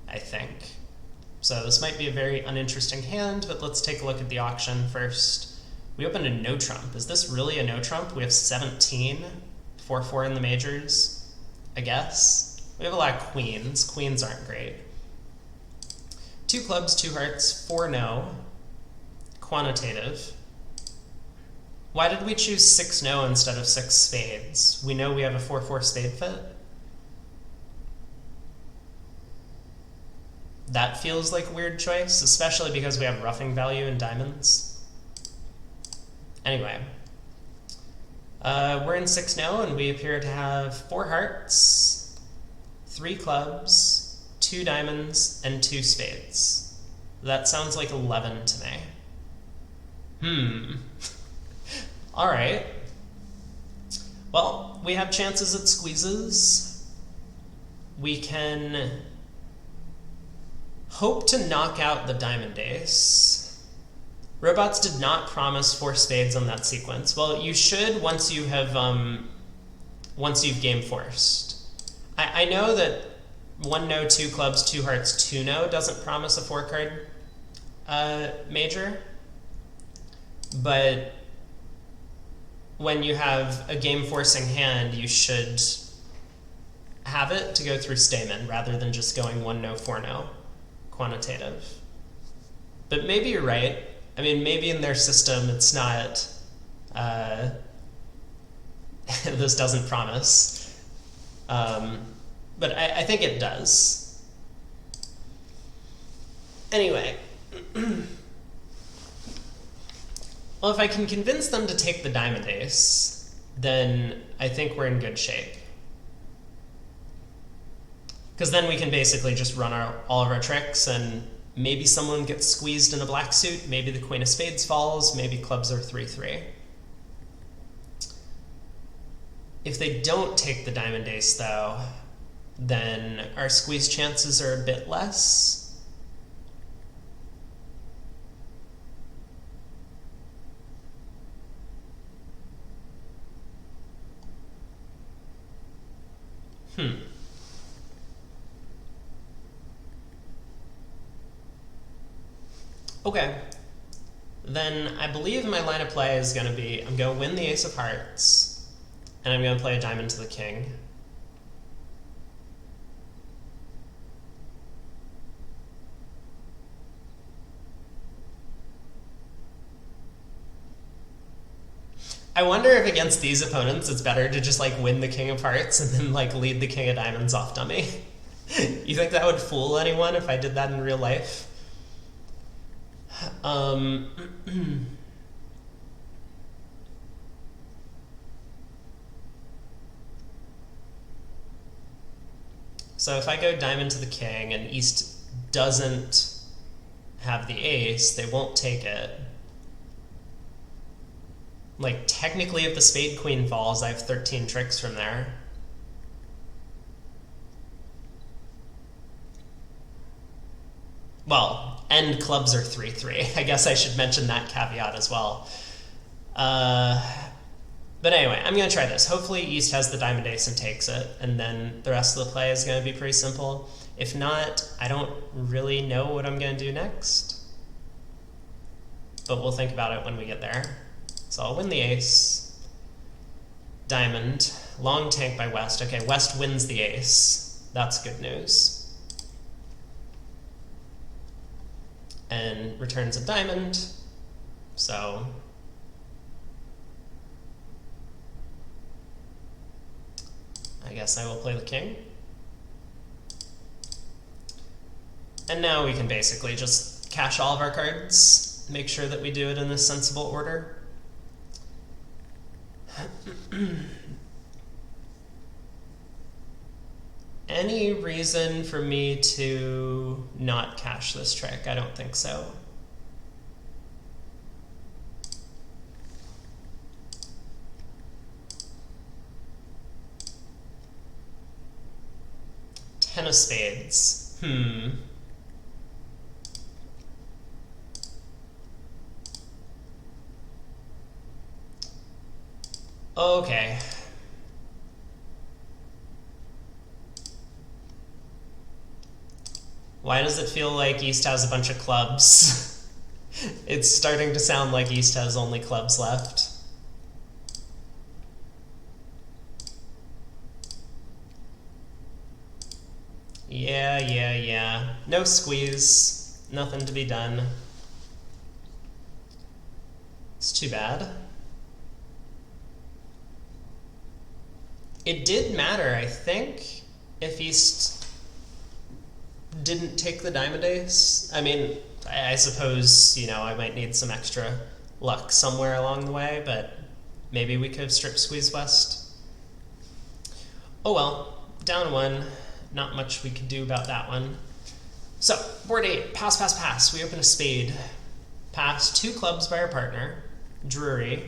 I think. So this might be a very uninteresting hand, but let's take a look at the auction first. We opened a no trump. Is this really a no trump? We have 17, 4-4 in the majors, I guess. We have a lot of queens. Queens aren't great. 2 clubs, 2 hearts, 4 no. Quantitative. Why did we choose 6 no instead of 6 spades? We know we have a 4-4 spade fit. That feels like a weird choice, especially because we have roughing value in diamonds. Anyway, we're in 6-no, and we appear to have 4 hearts, 3 clubs, 2 diamonds, and 2 spades. That sounds like 11 to me. Alright. Well, we have chances at squeezes. We can hope to knock out the diamond ace. Robots did not promise 4 spades on that sequence. Well, you should once you have once you've game forced. I know that 1 no, 2 clubs, 2 hearts, 2 no doesn't promise a 4-card major, but when you have a game forcing hand, you should have it to go through Stayman rather than just going 1 no, 4 no. quantitative. But maybe you're right. I mean, maybe in their system it's not, this doesn't promise. But I think it does. Anyway. Well, if I can convince them to take the diamond ace, then I think we're in good shape. Because then we can basically just run all of our tricks, and maybe someone gets squeezed in a black suit, maybe the queen of spades falls, maybe clubs are 3-3. If they don't take the diamond ace, though, then our squeeze chances are a bit less. Okay. Then I believe my line of play is going to be, I'm going to win the ace of hearts, and I'm going to play a diamond to the king. I wonder if against these opponents it's better to just like win the king of hearts and then like lead the king of diamonds off dummy. You think that would fool anyone if I did that in real life? So if I go diamond to the king and East doesn't have the ace, they won't take it. Like, technically, if the spade queen falls, I have 13 tricks from there. Well, and clubs are 3-3. I guess I should mention that caveat as well. But anyway, I'm going to try this. Hopefully East has the diamond ace and takes it, and then the rest of the play is going to be pretty simple. If not, I don't really know what I'm going to do next. But we'll think about it when we get there. So I'll win the ace. Diamond. Long tank by West. Okay, West wins the ace. That's good news. And returns a diamond. So I guess I will play the king. And now we can basically just cash all of our cards, make sure that we do it in a sensible order. Any reason for me to not cash this trick? I don't think so. Ten of spades. Okay. Why does it feel like East has a bunch of clubs? It's starting to sound like East has only clubs left. Yeah. No squeeze. Nothing to be done. It's too bad. It did matter, I think, if East didn't take the diamond ace. I mean, I suppose, you know, I might need some extra luck somewhere along the way, but maybe we could have strip squeezed West. Oh well, down one. Not much we could do about that one. So, board 8, pass. We open a spade. Pass 2 clubs by our partner. Drury.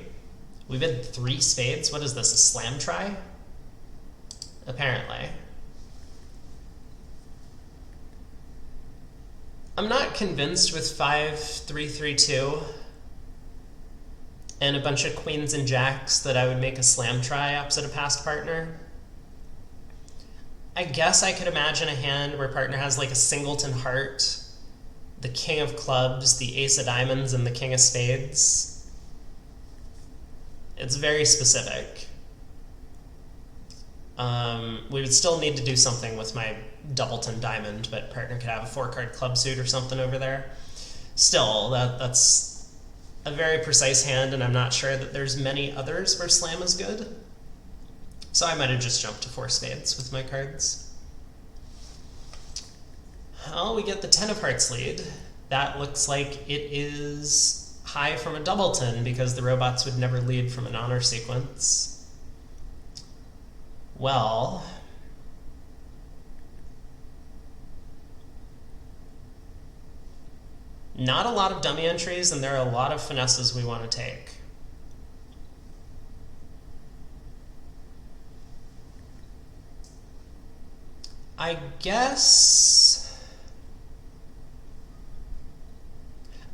We've had 3 spades. What is this, a slam try? Apparently. I'm not convinced with 5-3-3-2 and a bunch of queens and jacks that I would make a slam try opposite a passed partner. I guess I could imagine a hand where partner has like a singleton heart, the king of clubs, the ace of diamonds, and the king of spades. It's very specific. We would still need to do something with my doubleton diamond, but partner could have a 4-card club suit or something over there. Still, that's a very precise hand, and I'm not sure that there's many others where slam is good. So I might have just jumped to 4 spades with my cards. Well, we get the 10 of hearts lead. That looks like it is high from a doubleton because the robots would never lead from an honor sequence. Well, not a lot of dummy entries, and there are a lot of finesses we want to take. I guess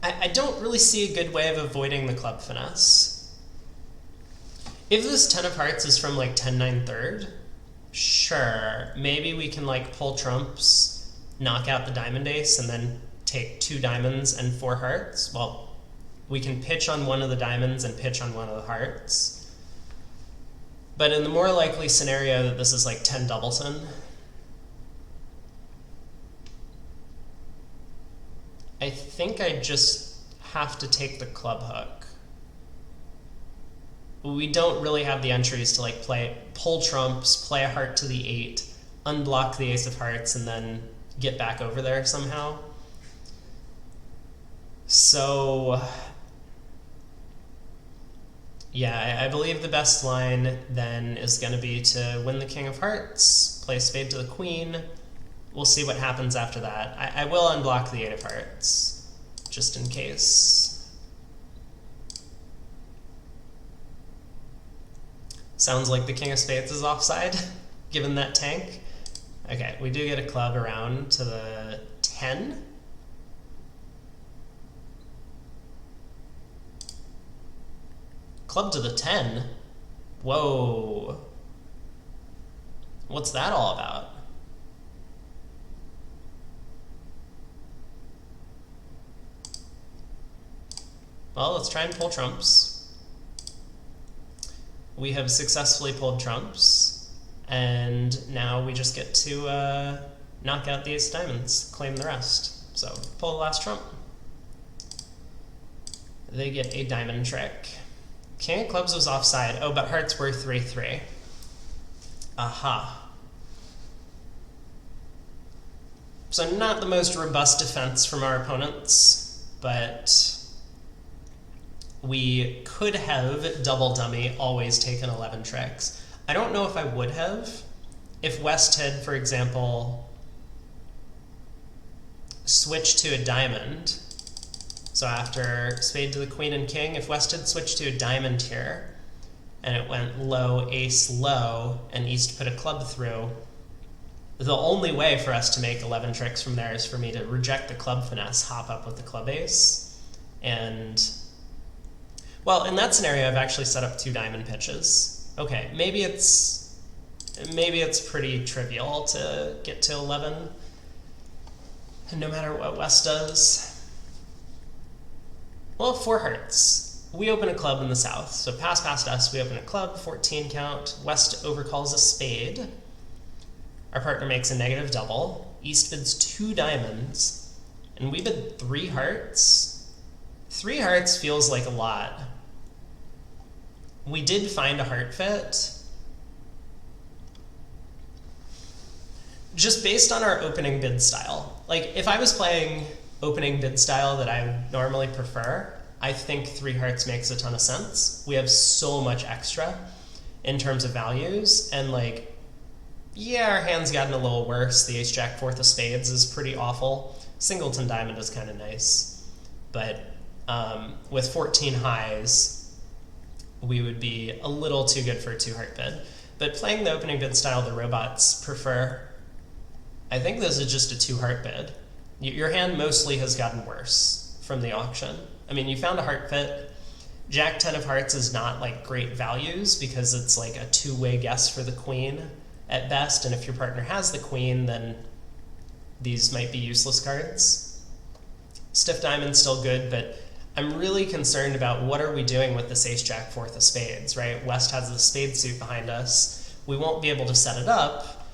I don't really see a good way of avoiding the club finesse. If this 10 of hearts is from like 10-9 third, sure, maybe we can like pull trumps, knock out the diamond ace, and then take 2 diamonds and 4 hearts. Well, we can pitch on one of the diamonds and pitch on one of the hearts. But in the more likely scenario that this is like 10 doubleton, I think I just have to take the club hook. We don't really have the entries to like pull trumps, play a heart to the 8, unblock the ace of hearts, and then get back over there somehow. So yeah, I believe the best line then is going to be to win the king of hearts, play spade to the queen. We'll see what happens after that. I will unblock the 8 of hearts, just in case. Sounds like the king of spades is offside, given that tank. Okay, we do get a club around to the 10. Club to the 10? Whoa. What's that all about? Well, let's try and pull trumps. We have successfully pulled trumps, and now we just get to knock out the ace of diamonds, claim the rest. So, pull the last trump. They get a diamond trick. King of clubs was offside. Oh, but hearts were 3-3. Aha. So not the most robust defense from our opponents, but we could have double dummy always taken 11 tricks. I don't know if I would have. If West had, for example, switched to a diamond, so after spade to the queen and king, if West had switched to a diamond here, and it went low, ace, low, and East put a club through, the only way for us to make 11 tricks from there is for me to reject the club finesse, hop up with the club ace, and well, in that scenario, I've actually set up 2 diamond pitches. Okay, maybe it's pretty trivial to get to 11, no matter what West does. Well, 4 hearts. We open a club in the south, so pass past us, we open a club, 14 count. West overcalls a spade. Our partner makes a negative double. East bids 2 diamonds, and we bid 3 hearts. 3 hearts feels like a lot. We did find a heart fit. Just based on our opening bid style. Like, if I was playing opening bid style that I normally prefer, I think 3 hearts makes a ton of sense. We have so much extra in terms of values, and like, yeah, our hand's gotten a little worse. The ace-jack, 4th of spades is pretty awful. Singleton diamond is kind of nice, but with 14 highs, we would be a little too good for a 2-heart bid. But playing the opening bid style the robots prefer, I think this is just a 2-heart bid. Your hand mostly has gotten worse from the auction. I mean, you found a heart fit. Jack 10 of hearts is not like great values because it's like a 2-way guess for the queen at best, and if your partner has the queen, then these might be useless cards. Stiff diamond's still good, but I'm really concerned about what are we doing with this ace-jack, 4th of spades, right? West has the spade suit behind us. We won't be able to set it up,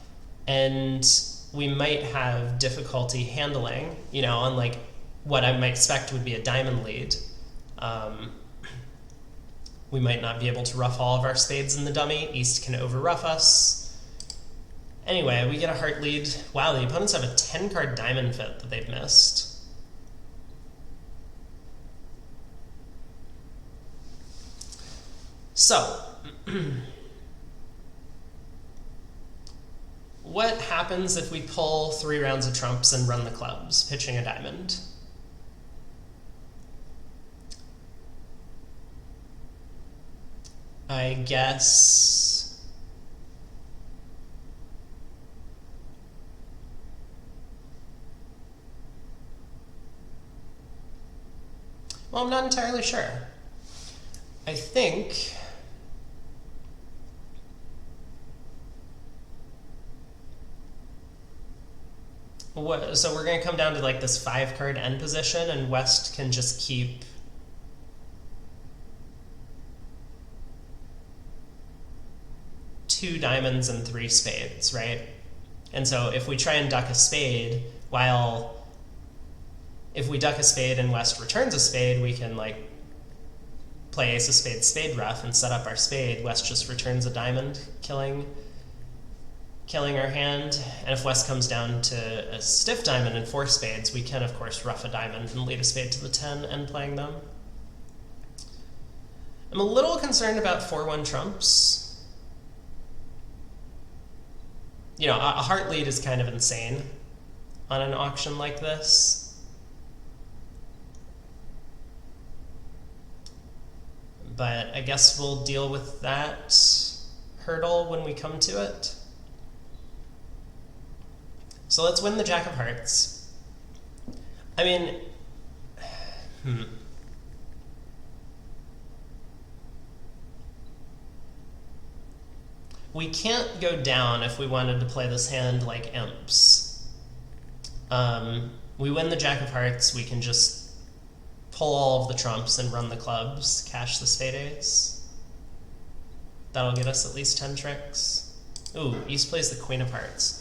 and we might have difficulty handling, on like what I might expect would be a diamond lead. We might not be able to ruff all of our spades in the dummy. East can over-ruff us. Anyway, we get a heart lead. Wow, the opponents have a 10-card diamond fit that they've missed. So, what happens if we pull 3 rounds of trumps and run the clubs, pitching a diamond? I guess... Well, I'm not entirely sure. I think... So we're going to come down to like this 5-card end position, and West can just keep... two diamonds and 3 spades, right? And so if we try and duck a spade, if we duck a spade and West returns a spade, we can like play ace of spades, spade ruff, and set up our spade. West just returns a diamond, killing our hand. And if West comes down to a stiff diamond and 4 spades, we can of course ruff a diamond and lead a spade to the 10 and playing them. I'm a little concerned about 4-1 trumps. A heart lead is kind of insane on an auction like this. But I guess we'll deal with that hurdle when we come to it. So let's win the Jack of Hearts. I mean, we can't go down if we wanted to play this hand like imps. We win the Jack of Hearts, we can just pull all of the trumps and run the clubs, cash the spade ace. That'll get us at least 10 tricks. Ooh, East plays the Queen of Hearts.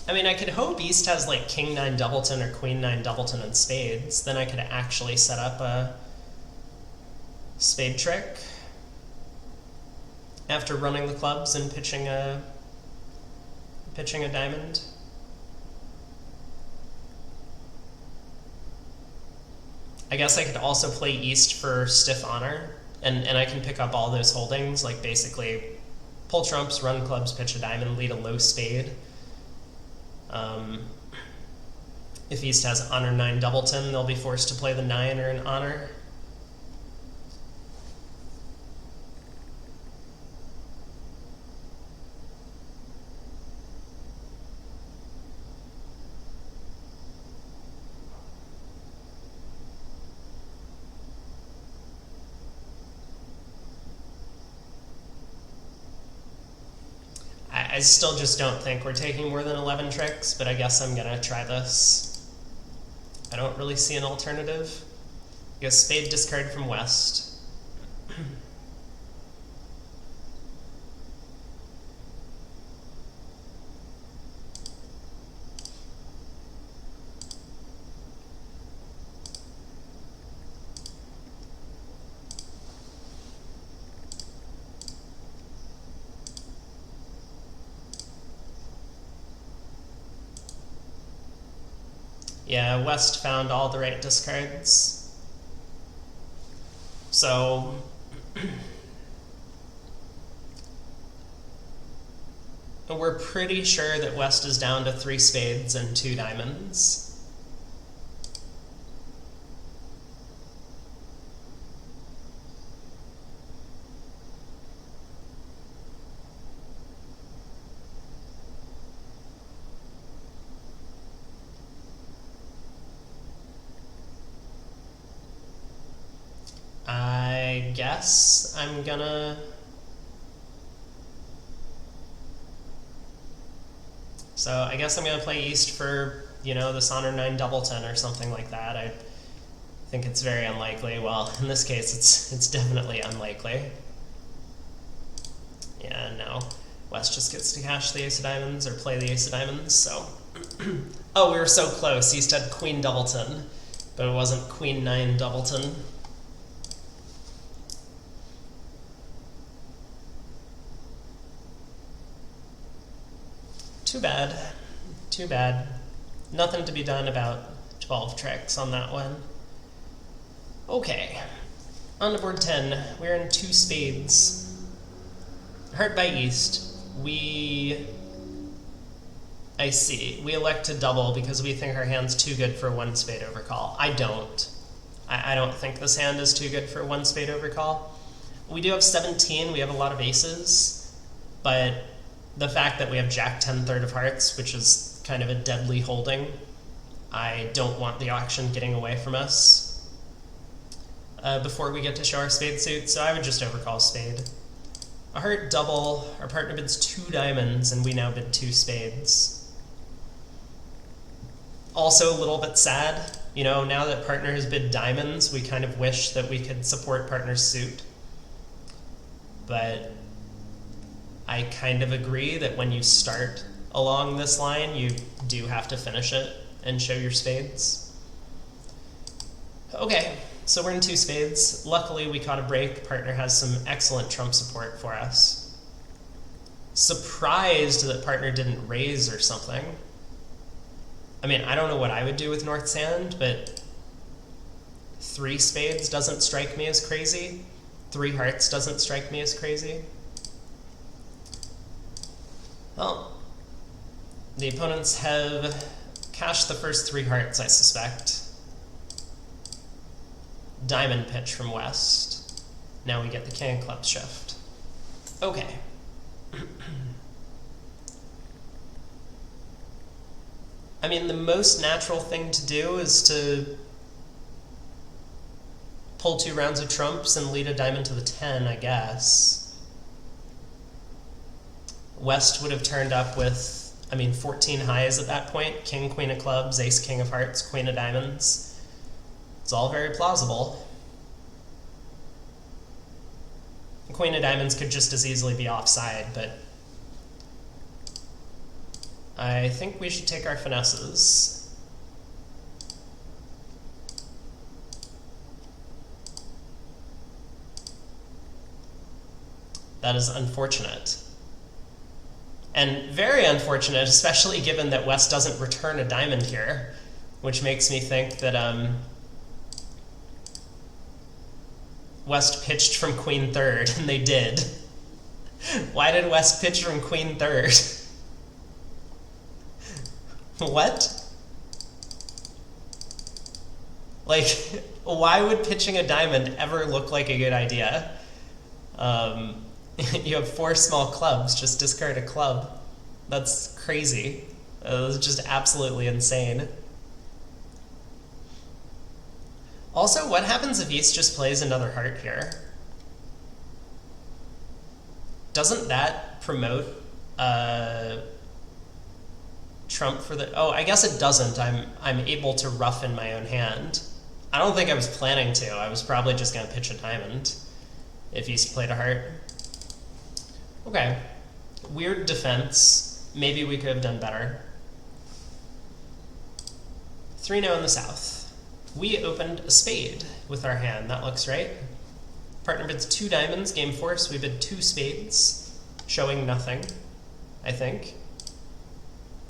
I mean, I could hope East has like King-9 doubleton or Queen-9 doubleton and spades. Then I could actually set up a spade trick after running the clubs and pitching a diamond. I guess I could also play East for stiff honor, and I can pick up all those holdings, like basically pull trumps, run clubs, pitch a diamond, lead a low spade. If East has honor 9 doubleton, they'll be forced to play the 9 or an honor. I still just don't think we're taking more than 11 tricks, but I guess I'm gonna try this. I don't really see an alternative. I guess spade discard from West. Yeah, West found all the right discards. So we're pretty sure that West is down to 3 spades and 2 diamonds. I guess I'm gonna So I guess I'm going to play East for, this Honor 9 Doubleton or something like that. I think it's very unlikely. Well, in this case, it's definitely unlikely. Yeah, no. West just gets to cash the Ace of Diamonds or play the Ace of Diamonds, so... Oh, we were so close. East had Queen Doubleton, but it wasn't Queen 9 Doubleton. Too bad. Too bad. Nothing to be done about 12 tricks on that one. Okay. On to board 10. We're in 2 spades. Heart by East. I see. We elect to double because we think our hand's too good for 1 spade overcall. I don't. I don't think this hand is too good for 1 spade overcall. We do have 17. We have a lot of aces, but the fact that we have Jack 10 third of hearts, which is kind of a deadly holding, I don't want the auction getting away from us before we get to show our spade suit, so I would just overcall spade. A heart double, our partner bids 2 diamonds, and we now bid 2 spades. Also a little bit sad, now that partner has bid diamonds, we kind of wish that we could support partner's suit. But I kind of agree that when you start along this line, you do have to finish it and show your spades. Okay, so we're in 2 spades. Luckily, we caught a break. Partner has some excellent trump support for us. Surprised that partner didn't raise or something. I mean, I don't know what I would do with North Sand, but 3 spades doesn't strike me as crazy. 3 hearts doesn't strike me as crazy. Well, the opponents have cashed the first 3 hearts, I suspect. Diamond pitch from West. Now we get the King of Clubs shift. Okay. I mean, the most natural thing to do is to pull 2 rounds of trumps and lead a diamond to the 10, I guess. West would have turned up with, 14 highs at that point. King, Queen of Clubs, Ace, King of Hearts, Queen of Diamonds. It's all very plausible. Queen of Diamonds could just as easily be offside, but I think we should take our finesses. That is unfortunate. And very unfortunate, especially given that West doesn't return a diamond here, which makes me think that West pitched from Queen third, and they did. Why did West pitch from Queen third? What? Like, why would pitching a diamond ever look like a good idea? You have 4 small clubs, just discard a club. That's crazy. That's just absolutely insane. Also, what happens if East just plays another heart here? Doesn't that promote trump for the... Oh, I guess it doesn't. I'm able to roughen my own hand. I don't think I was planning to. I was probably just going to pitch a diamond if East played a heart. Okay. Weird defense. Maybe we could have done better. 3-0 in the south. We opened a spade with our hand. That looks right. Partner bids 2 diamonds. Game force, we bid 2 spades, showing nothing, I think.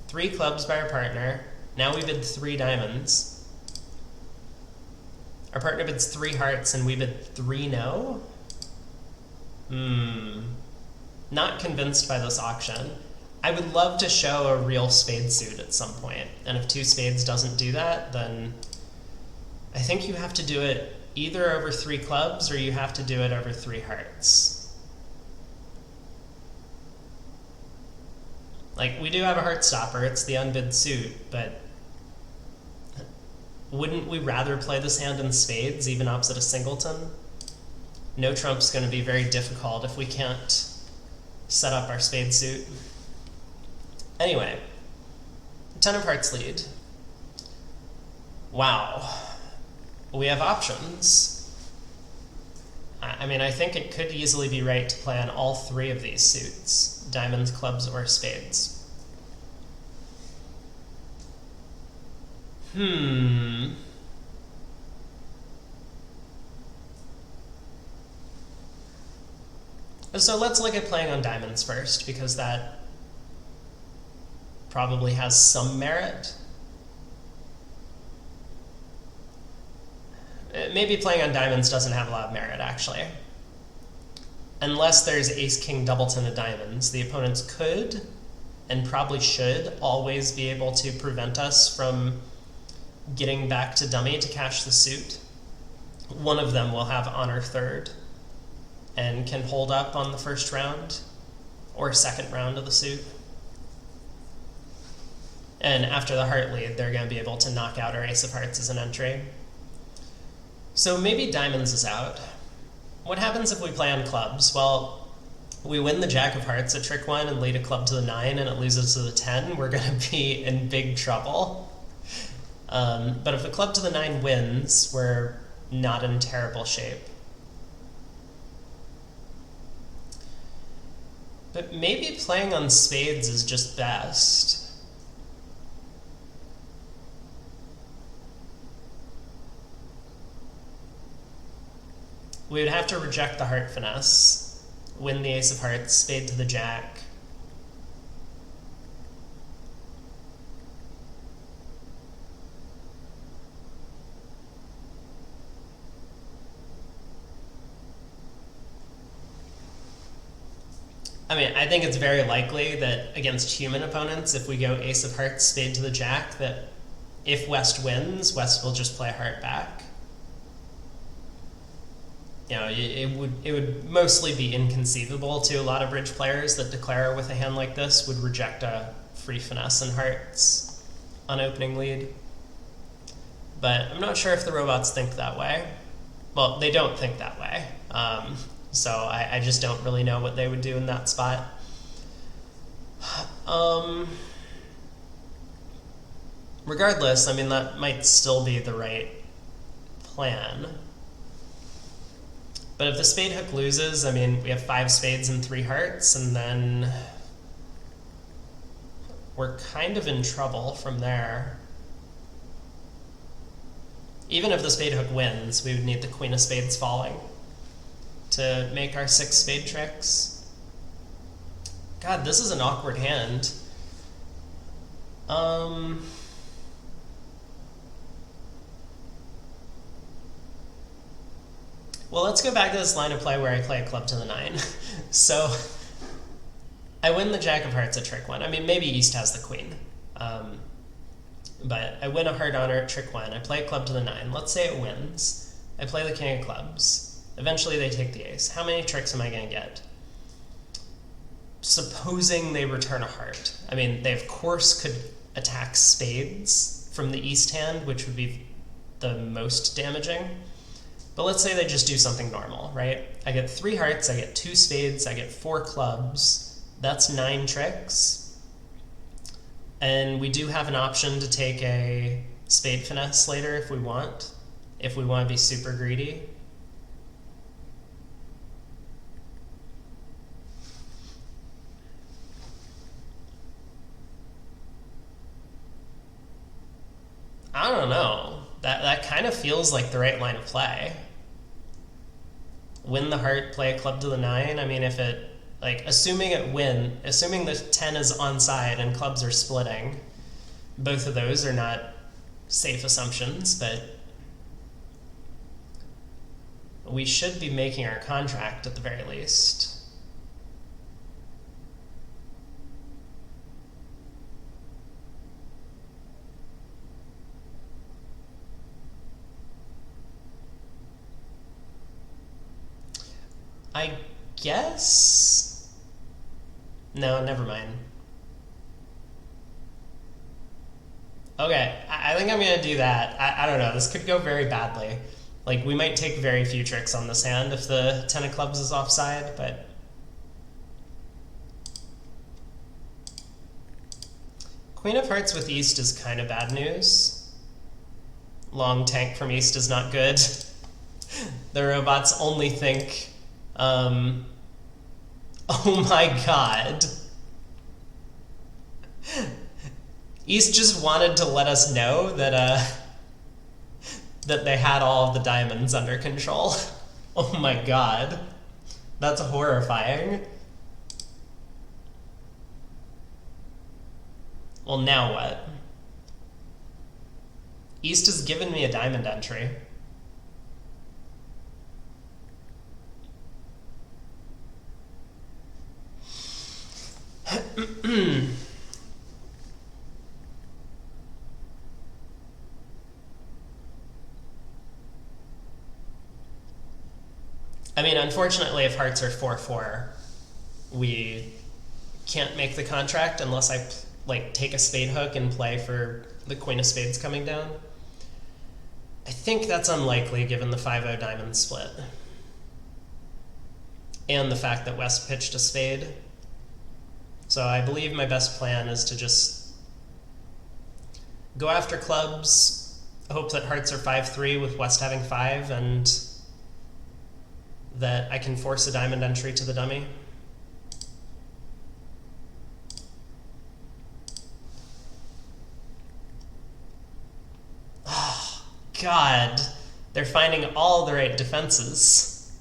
3 clubs by our partner. Now we bid 3 diamonds. Our partner bids 3 hearts, and we bid 3 no? Not convinced by this auction. I would love to show a real spade suit at some point, and if 2 spades doesn't do that, then I think you have to do it either over 3 clubs or you have to do it over 3 hearts. Like, we do have a heart stopper, it's the unbid suit, but wouldn't we rather play this hand in spades, even opposite a singleton? No trump's going to be very difficult if we can't set up our spade suit. Anyway, 10 of hearts lead. Wow. We have options. I mean, I think it could easily be right to play on all three of these suits, diamonds, clubs, or spades. So let's look at playing on diamonds first, because that probably has some merit. Maybe playing on diamonds doesn't have a lot of merit, actually. Unless there's ace-king doubleton of diamonds, the opponents could, and probably should, always be able to prevent us from getting back to dummy to cash the suit. One of them will have honor third, and can hold up on the first round, or second round of the suit. And after the heart lead, they're going to be able to knock out our ace of hearts as an entry. So maybe diamonds is out. What happens if we play on clubs? Well, we win the jack of hearts at trick 1 and lead a club to the 9 and it loses to the 10, we're going to be in big trouble. But if the club to the 9 wins, we're not in terrible shape. But maybe playing on spades is just best. We would have to reject the heart finesse, win the ace of hearts, spade to the jack. I mean, I think it's very likely that against human opponents, if we go ace of hearts, spade to the jack, that if West wins, West will just play heart back. You know, it would mostly be inconceivable to a lot of bridge players that declare with a hand like this would reject a free finesse and hearts on opening lead. But I'm not sure if the robots think that way. Well, they don't think that way. So I just don't really know what they would do in that spot. Regardless, I mean, that might still be the right plan. But if the spade hook loses, I mean, we have 5 spades and 3 hearts, and then we're kind of in trouble from there. Even if the spade hook wins, we would need the queen of spades falling to make our 6 spade tricks. God, this is an awkward hand. Well, let's go back to this line of play where I play a club to the 9. So I win the jack of hearts at trick 1. I mean, maybe East has the queen. But I win a heart honor at trick 1. I play a club to the 9. Let's say it wins. I play the king of clubs. Eventually they take the ace. How many tricks am I going to get? Supposing they return a heart. I mean, they of course could attack spades from the East hand, which would be the most damaging. But let's say they just do something normal, right? I get 3 hearts, I get 2 spades, I get 4 clubs. That's 9 tricks. And we do have an option to take a spade finesse later if we want to be super greedy. I don't know. That kind of feels like the right line of play. Win the heart, play a club to the 9. I mean, if it, like, assuming the 10 is onside and clubs are splitting, both of those are not safe assumptions, but we should be making our contract at the very least. I guess... No, never mind. Okay, I think I'm going to do that. I don't know, this could go very badly. Like, we might take very few tricks on this hand if the 10 of clubs is offside, but... Queen of Hearts with East is kind of bad news. Long tank from East is not good. The robots only think, oh my god. East just wanted to let us know that that they had all of the diamonds under control. Oh my god. That's horrifying. Well, now what? East has given me a diamond entry. I mean, unfortunately, if hearts are 4-4, we can't make the contract unless I take a spade hook and play for the Queen of Spades coming down. I think that's unlikely given the 5-0 diamond split. And the fact that West pitched a spade. So I believe my best plan is to just go after clubs, hope that hearts are 5-3 with West having 5, and that I can force a diamond entry to the dummy. Oh, God. They're finding all the right defenses.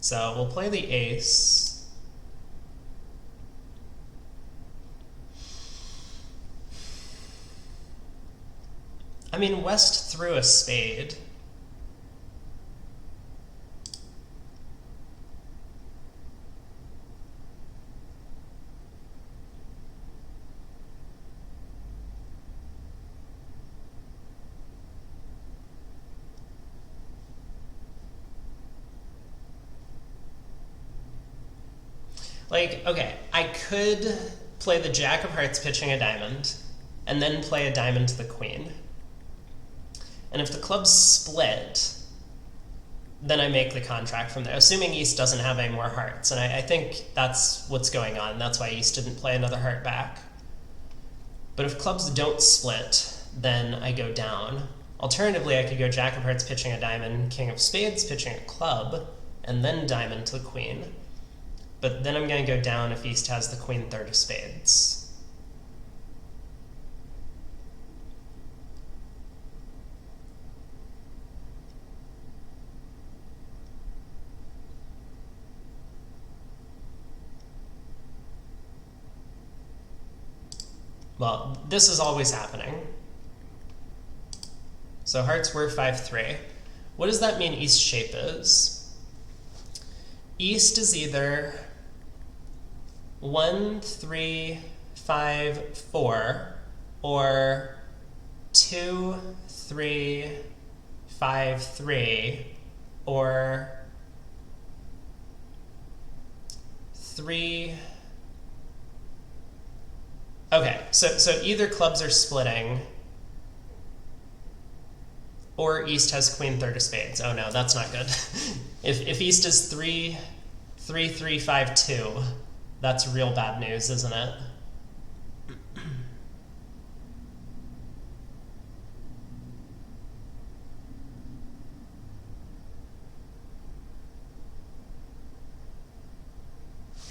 So we'll play the ace. I mean, West threw a spade. Okay, I could play the Jack of Hearts pitching a diamond, and then play a diamond to the Queen. And if the clubs split, then I make the contract from there, assuming East doesn't have any more hearts. And I think that's what's going on. That's why East didn't play another heart back. But if clubs don't split, then I go down. Alternatively, I could go Jack of Hearts pitching a diamond, King of Spades pitching a club, and then diamond to the Queen. But then I'm going to go down if East has the Queen third of Spades. Well, this is always happening. So hearts were 5-3. What does that mean East shape is? East is either 1-3-5-4 or 2-3-5-3 or 3. Okay, so either clubs are splitting or East has Queen third of Spades. Oh no, that's not good. If East is 3-3-5-2, that's real bad news, isn't it?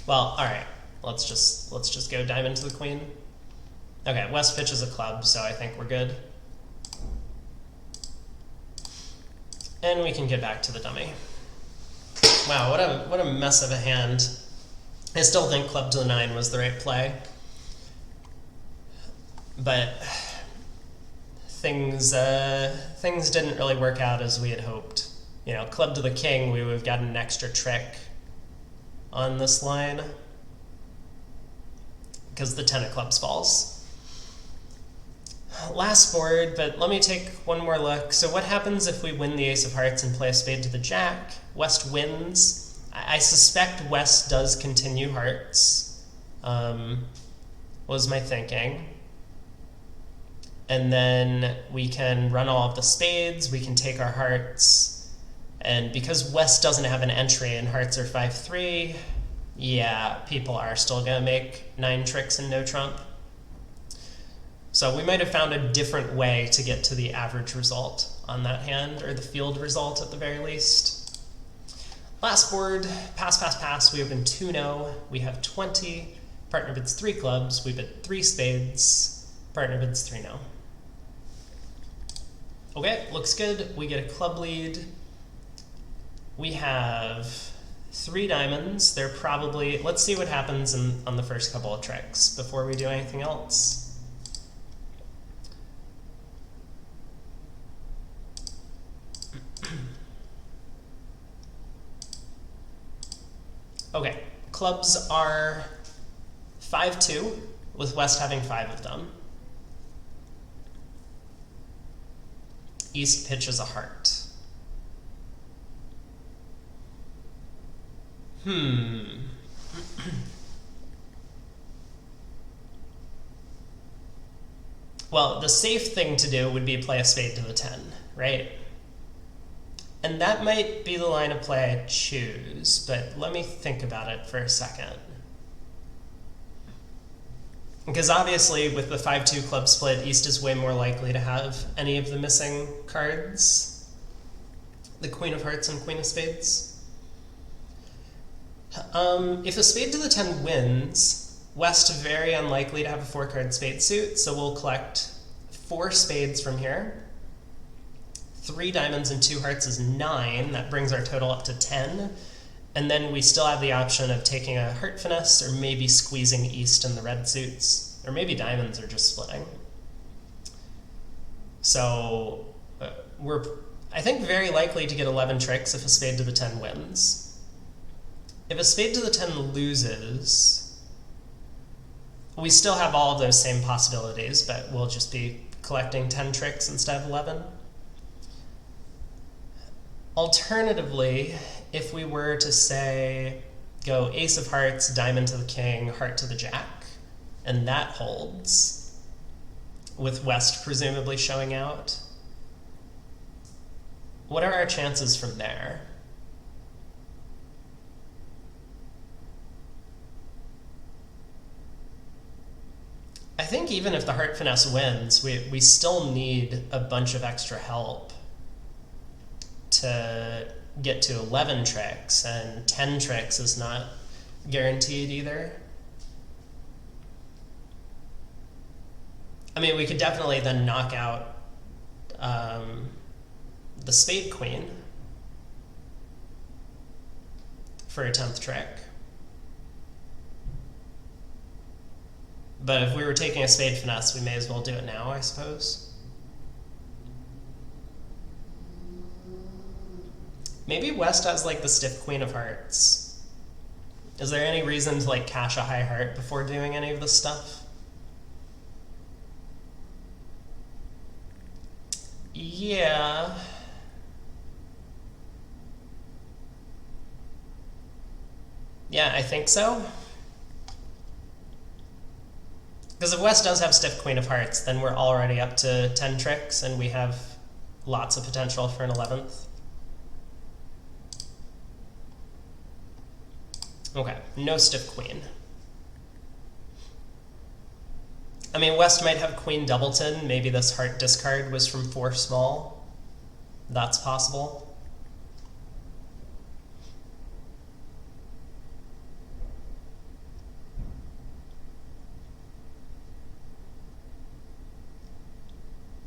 Well, all right. Let's just go diamond to the Queen. Okay, West pitches a club, so I think we're good. And we can get back to the dummy. Wow, what a mess of a hand. I still think club to the 9 was the right play. But things didn't really work out as we had hoped. You know, club to the king, we would have gotten an extra trick on this line because the 10 of clubs falls. Last board, but let me take one more look. So what happens if we win the ace of hearts and play a spade to the jack? West wins. I suspect West does continue hearts, was my thinking. and then we can run all of the spades, we can take our hearts, and because West doesn't have an entry and hearts are 5-3, yeah, people are still going to make 9 tricks and no trump. So we might have found a different way to get to the average result on that hand, or the field result at the very least. Last board, pass, pass, pass. We open 2-0. We have 20. Partner bids 3 clubs. We bid 3 spades. Partner bids 3-0. Okay, looks good. We get a club lead. We have 3 diamonds. They're probably... Let's see what happens on the first couple of tricks before we do anything else. Okay, clubs are 5-2, with West having 5 of them. East pitches a heart. Well, the safe thing to do would be play a spade to the 10, right? And that might be the line of play I choose, but let me think about it for a second. Because obviously with the 5-2 club split, East is way more likely to have any of the missing cards. The Queen of Hearts and Queen of Spades. If a spade to the 10 wins, West very unlikely to have a 4-card spade suit, so we'll collect 4 spades from here. 3 diamonds and 2 hearts is 9. That brings our total up to 10. And then we still have the option of taking a heart finesse or maybe squeezing East in the red suits. Or maybe diamonds are just splitting. So we're, I think, very likely to get 11 tricks if a spade to the 10 wins. If a spade to the 10 loses, we still have all of those same possibilities, but we'll just be collecting 10 tricks instead of 11. Alternatively, if we were to say, go ace of hearts, diamond to the king, heart to the jack, and that holds, with West presumably showing out, what are our chances from there? I think even if the heart finesse wins, we still need a bunch of extra help to get to 11 tricks, and 10 tricks is not guaranteed either. I mean, we could definitely then knock out the spade queen for a 10th trick. But if we were taking a spade finesse, we may as well do it now, I suppose. Maybe West has like the stiff Queen of Hearts. Is there any reason to like cash a high heart before doing any of this stuff? Yeah. Yeah, I think so. Because if West does have stiff Queen of Hearts, then we're already up to 10 tricks, and we have lots of potential for an 11th. Okay, no stiff queen. I mean, West might have Queen Doubleton. Maybe this heart discard was from 4 small. That's possible.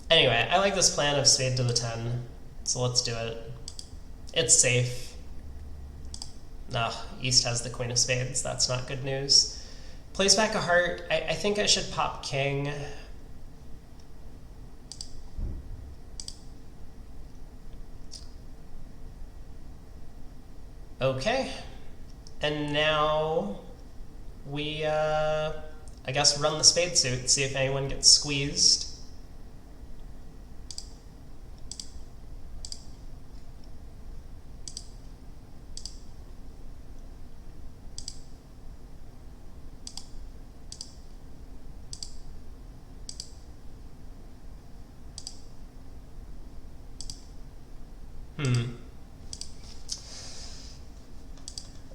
Anyway, I like this plan of spade to the 10, so let's do it. It's safe. Nah, East has the Queen of Spades. That's not good news. Plays back a heart. I think I should pop king. Okay. And now we, I guess, run the spade suit, see if anyone gets squeezed.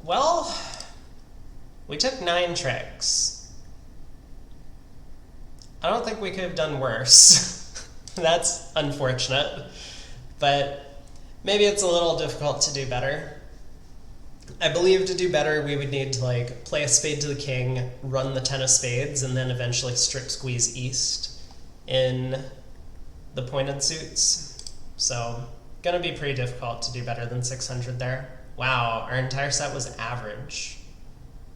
Well, we took 9 tricks. I don't think we could have done worse. That's unfortunate. But maybe it's a little difficult to do better. I believe to do better, we would need to like play a spade to the king, run the 10 of spades, and then eventually strict squeeze east in the pointed suits. So, gonna be pretty difficult to do better than 600 there. Wow, our entire set was average.